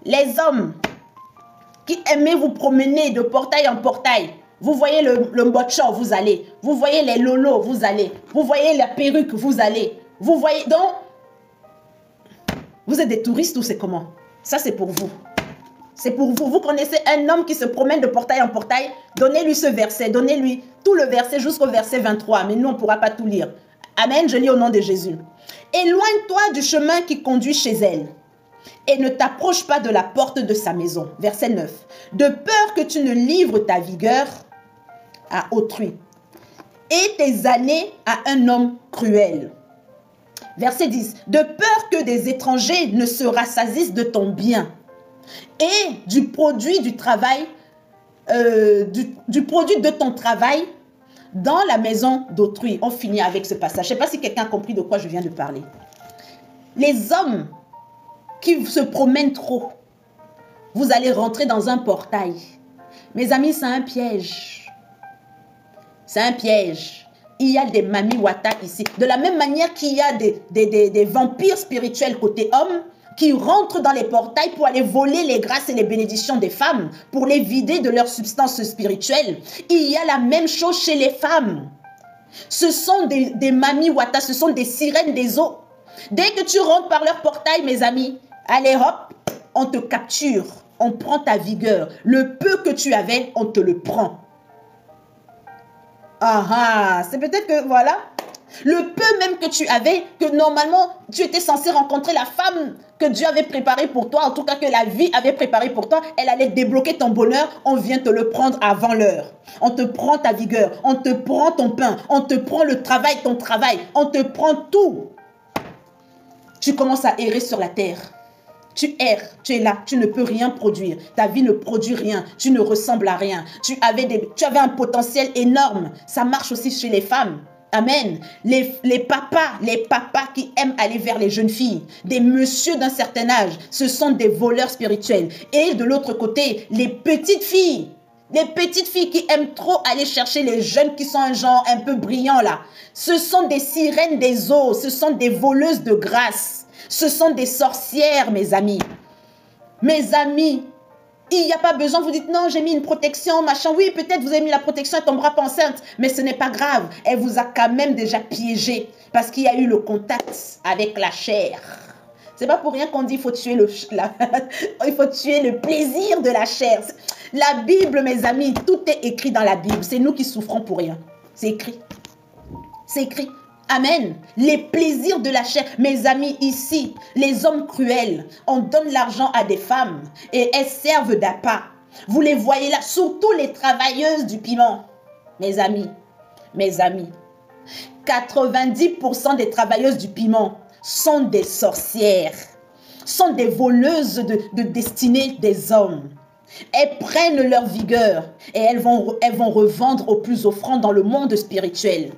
Speaker 1: Les hommes qui aimez vous promener de portail en portail. Vous voyez le mbotcho, vous allez. Vous voyez les lolos, vous allez. Vous voyez la perruque, vous allez. Vous voyez, donc, vous êtes des touristes ou c'est comment? Ça, c'est pour vous. C'est pour vous. Vous connaissez un homme qui se promène de portail en portail? Donnez-lui ce verset. Donnez-lui tout le verset jusqu'au verset 23. Mais nous, on ne pourra pas tout lire. Amen. Je lis au nom de Jésus. Éloigne-toi du chemin qui conduit chez elle et ne t'approche pas de la porte de sa maison. Verset 9. De peur que tu ne livres ta vigueur à autrui, et tes années à un homme cruel. Verset 10. De peur que des étrangers ne se rassasissent de ton bien et du produit du travail, du produit de ton travail dans la maison d'autrui. On finit avec ce passage. Je ne sais pas si quelqu'un a compris de quoi je viens de parler. Les hommes qui se promènent trop, vous allez rentrer dans un portail. Mes amis, c'est un piège. C'est un piège. Il y a des mami wata ici. De la même manière qu'il y a des vampires spirituels côté homme qui rentrent dans les portails pour aller voler les grâces et les bénédictions des femmes, pour les vider de leur substance spirituelle. Il y a la même chose chez les femmes. Ce sont des mami wata, ce sont des sirènes des eaux. Dès que tu rentres par leur portail, mes amis, allez hop, on te capture, on prend ta vigueur. Le peu que tu avais, on te le prend. Ah ah, c'est peut-être que, voilà, le peu même que tu avais, que normalement, tu étais censé rencontrer la femme que Dieu avait préparée pour toi, en tout cas que la vie avait préparée pour toi, elle allait débloquer ton bonheur, on vient te le prendre avant l'heure. On te prend ta vigueur, on te prend ton pain, on te prend le travail, ton travail, on te prend tout. Tu commences à errer sur la terre. Tu erres, tu es là, tu ne peux rien produire. Ta vie ne produit rien, tu ne ressembles à rien. Tu avais un potentiel énorme. Ça marche aussi chez les femmes. Amen. Les papas qui aiment aller vers les jeunes filles, des messieurs d'un certain âge, ce sont des voleurs spirituels. Et de l'autre côté, les petites filles qui aiment trop aller chercher les jeunes qui sont un genre un peu brillant là. Ce sont des sirènes des eaux, ce sont des voleuses de grâce. Ce sont des sorcières, mes amis. Mes amis, il n'y a pas besoin, vous dites non, j'ai mis une protection, machin. Oui, peut-être vous avez mis la protection, elle tombera pas enceinte, mais ce n'est pas grave. Elle vous a quand même déjà piégé parce qu'il y a eu le contact avec la chair. C'est pas pour rien qu'on dit il faut tuer il faut tuer le plaisir de la chair. La Bible, mes amis, tout est écrit dans la Bible. C'est nous qui souffrons pour rien. C'est écrit. C'est écrit. Amen. Les plaisirs de la chair. Mes amis, ici, les hommes cruels, on donne l'argent à des femmes et elles servent d'appât. Vous les voyez là, surtout les travailleuses du piment. Mes amis, 90% des travailleuses du piment sont des sorcières, sont des voleuses de destinée des hommes. Elles prennent leur vigueur et elles vont revendre au plus offrant dans le monde spirituel.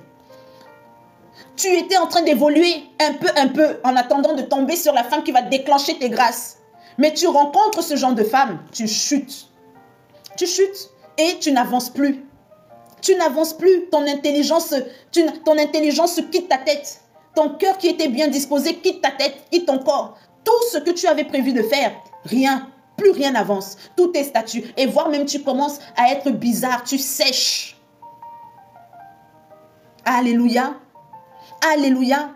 Speaker 1: Tu étais en train d'évoluer un peu, en attendant de tomber sur la femme qui va déclencher tes grâces. Mais tu rencontres ce genre de femme, tu chutes. Tu chutes et tu n'avances plus. Tu n'avances plus, ton intelligence quitte ta tête. Ton cœur qui était bien disposé quitte ta tête, quitte ton corps. Tout ce que tu avais prévu de faire, rien, plus rien n'avance. Tout est statut. Et voire même tu commences à être bizarre, tu sèches. Alléluia. Alléluia.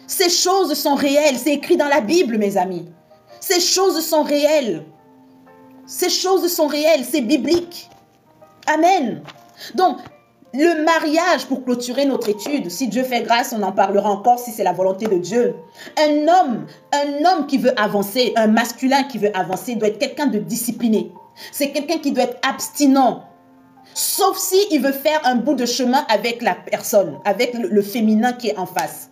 Speaker 1: Ces choses sont réelles. C'est écrit dans la Bible, mes amis. Ces choses sont réelles. Ces choses sont réelles. C'est biblique. Amen. Donc, le mariage, pour clôturer notre étude, si Dieu fait grâce, on en parlera encore si c'est la volonté de Dieu. Un homme qui veut avancer, un masculin qui veut avancer, doit être quelqu'un de discipliné. C'est quelqu'un qui doit être abstinent. Sauf si il veut faire un bout de chemin avec la personne, avec le féminin qui est en face.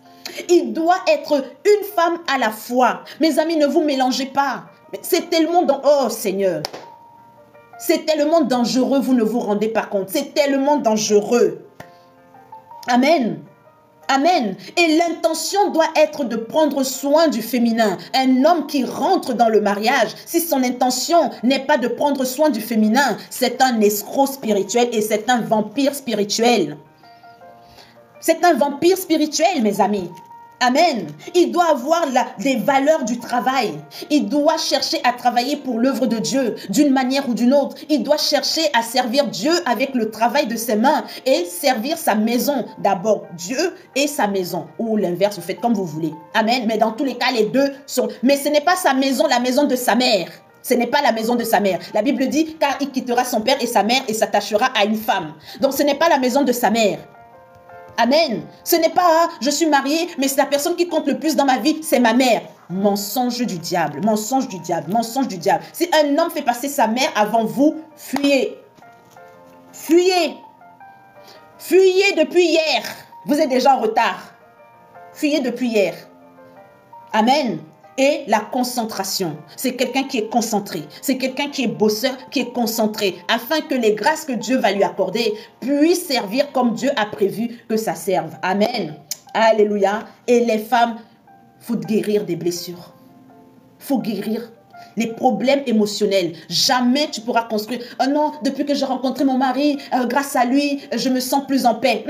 Speaker 1: Il doit être une femme à la fois. Mes amis, ne vous mélangez pas. C'est tellement oh Seigneur, c'est tellement dangereux, vous ne vous rendez pas compte. C'est tellement dangereux. Amen. Amen. Et l'intention doit être de prendre soin du féminin. Un homme qui rentre dans le mariage, si son intention n'est pas de prendre soin du féminin, c'est un escroc spirituel et c'est un vampire spirituel. C'est un vampire spirituel, mes amis. Amen. Il doit avoir des valeurs du travail. Il doit chercher à travailler pour l'œuvre de Dieu d'une manière ou d'une autre. Il doit chercher à servir Dieu avec le travail de ses mains et servir sa maison. D'abord Dieu et sa maison. Ou l'inverse, vous faites comme vous voulez. Amen. Mais dans tous les cas, les deux sont... Mais ce n'est pas sa maison, la maison de sa mère. Ce n'est pas la maison de sa mère. La Bible dit, car il quittera son père et sa mère et s'attachera à une femme. Donc ce n'est pas la maison de sa mère. Amen. Ce n'est pas, je suis mariée, mais c'est la personne qui compte le plus dans ma vie, c'est ma mère. Mensonge du diable, mensonge du diable, mensonge du diable. Si un homme fait passer sa mère avant vous, fuyez. Fuyez. Fuyez depuis hier. Vous êtes déjà en retard. Fuyez depuis hier. Amen. Et la concentration. C'est quelqu'un qui est concentré. C'est quelqu'un qui est bosseur, qui est concentré. Afin que les grâces que Dieu va lui accorder puissent servir comme Dieu a prévu que ça serve. Amen. Alléluia. Et les femmes, il faut guérir des blessures. Il faut guérir les problèmes émotionnels. Jamais tu pourras construire. Oh non, depuis que j'ai rencontré mon mari, grâce à lui, je me sens plus en paix.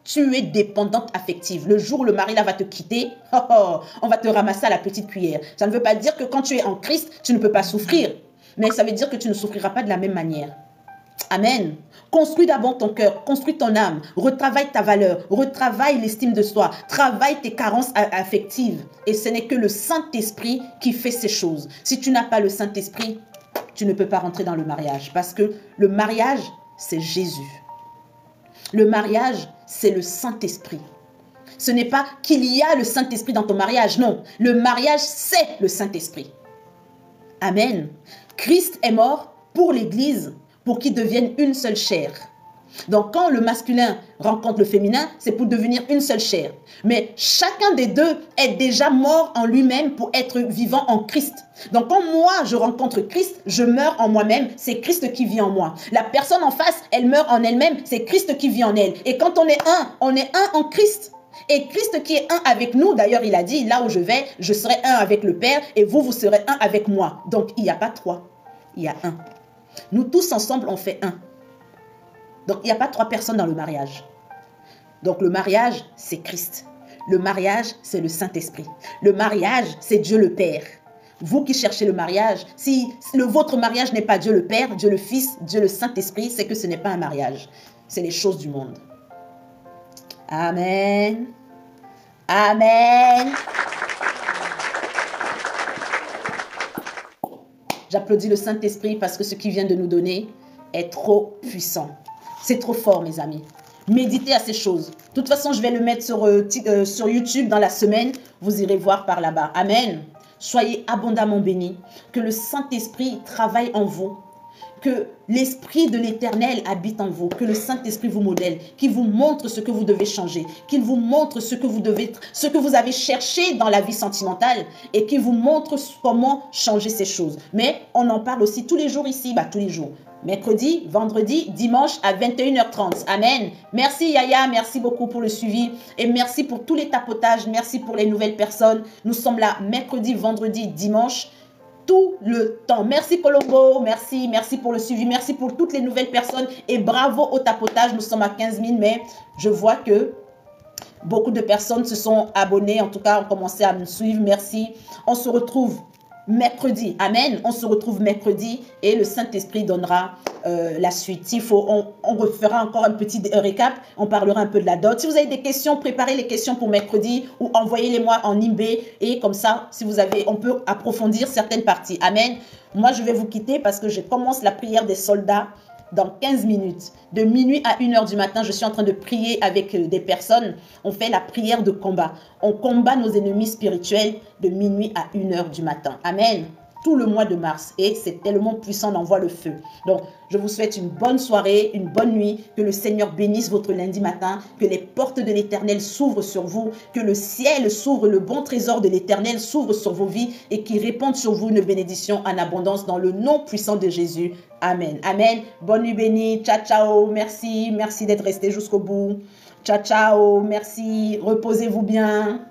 Speaker 1: Tu es dépendante affective. Le jour où le mari là va te quitter, on va te ramasser à la petite cuillère. Ça ne veut pas dire que quand tu es en Christ, tu ne peux pas souffrir. Mais ça veut dire que tu ne souffriras pas de la même manière. Amen. Construis d'abord ton cœur, construis ton âme, retravaille ta valeur, retravaille l'estime de soi, travaille tes carences affectives. Et ce n'est que le Saint-Esprit qui fait ces choses. Si tu n'as pas le Saint-Esprit, tu ne peux pas rentrer dans le mariage. Parce que le mariage, c'est Jésus. Le mariage, c'est le Saint-Esprit. Ce n'est pas qu'il y a le Saint-Esprit dans ton mariage, non. Le mariage, c'est le Saint-Esprit. Amen. Christ est mort pour l'Église, pour qu'ils deviennent une seule chair. Donc, quand le masculin rencontre le féminin, c'est pour devenir une seule chair. Mais chacun des deux est déjà mort en lui-même pour être vivant en Christ. Donc, quand moi, je rencontre Christ, je meurs en moi-même, c'est Christ qui vit en moi. La personne en face, elle meurt en elle-même, c'est Christ qui vit en elle. Et quand on est un en Christ. Et Christ qui est un avec nous, d'ailleurs, il a dit, là où je vais, je serai un avec le Père et vous serez un avec moi. Donc, il n'y a pas trois, il y a un. Nous tous ensemble, on fait un. Donc, il n'y a pas trois personnes dans le mariage. Donc, le mariage, c'est Christ. Le mariage, c'est le Saint-Esprit. Le mariage, c'est Dieu le Père. Vous qui cherchez le mariage, si votre mariage n'est pas Dieu le Père, Dieu le Fils, Dieu le Saint-Esprit, c'est que ce n'est pas un mariage. C'est les choses du monde. Amen. Amen. J'applaudis le Saint-Esprit parce que ce qu'il vient de nous donner est trop puissant. C'est trop fort, mes amis. Méditez à ces choses. De toute façon, je vais le mettre sur YouTube dans la semaine. Vous irez voir par là-bas. Amen. Soyez abondamment bénis. Que le Saint-Esprit travaille en vous. Que l'Esprit de l'Éternel habite en vous. Que le Saint-Esprit vous modèle. Qu'il vous montre ce que vous devez changer. Qu'il vous montre ce que vous avez cherché dans la vie sentimentale. Et qu'il vous montre comment changer ces choses. Mais on en parle aussi tous les jours ici. Tous les jours. Mercredi, vendredi, dimanche à 21h30. Amen. Merci Yaya, merci beaucoup pour le suivi. Et merci pour tous les tapotages. Merci pour les nouvelles personnes. Nous sommes là mercredi, vendredi, dimanche. Tout le temps. Merci Colombo, merci pour le suivi, merci pour toutes les nouvelles personnes et bravo au tapotage. Nous sommes à 15 000, mais je vois que beaucoup de personnes se sont abonnées, en tout cas ont commencé à me suivre. Merci. On se retrouve mercredi. Amen. On se retrouve mercredi et le Saint-Esprit donnera la suite. On refera encore un petit récap. On parlera un peu de la dot. Si vous avez des questions, préparez les questions pour mercredi ou envoyez-les-moi en IMB et comme ça, si vous avez, on peut approfondir certaines parties. Amen. Moi, je vais vous quitter parce que je commence la prière des soldats dans 15 minutes. De minuit à 1h du matin, je suis en train de prier avec des personnes. On fait la prière de combat. On combat nos ennemis spirituels de minuit à 1h du matin. Amen. Tout le mois de mars. Et c'est tellement puissant, on envoie le feu. Donc, je vous souhaite une bonne soirée, une bonne nuit. Que le Seigneur bénisse votre lundi matin. Que les portes de l'Éternel s'ouvrent sur vous. Que le ciel s'ouvre, le bon trésor de l'Éternel s'ouvre sur vos vies et qu'il répande sur vous une bénédiction en abondance dans le nom puissant de Jésus. Amen. Amen. Bonne nuit bénie. Ciao, ciao. Merci. Merci d'être resté jusqu'au bout. Ciao, ciao. Merci. Reposez-vous bien.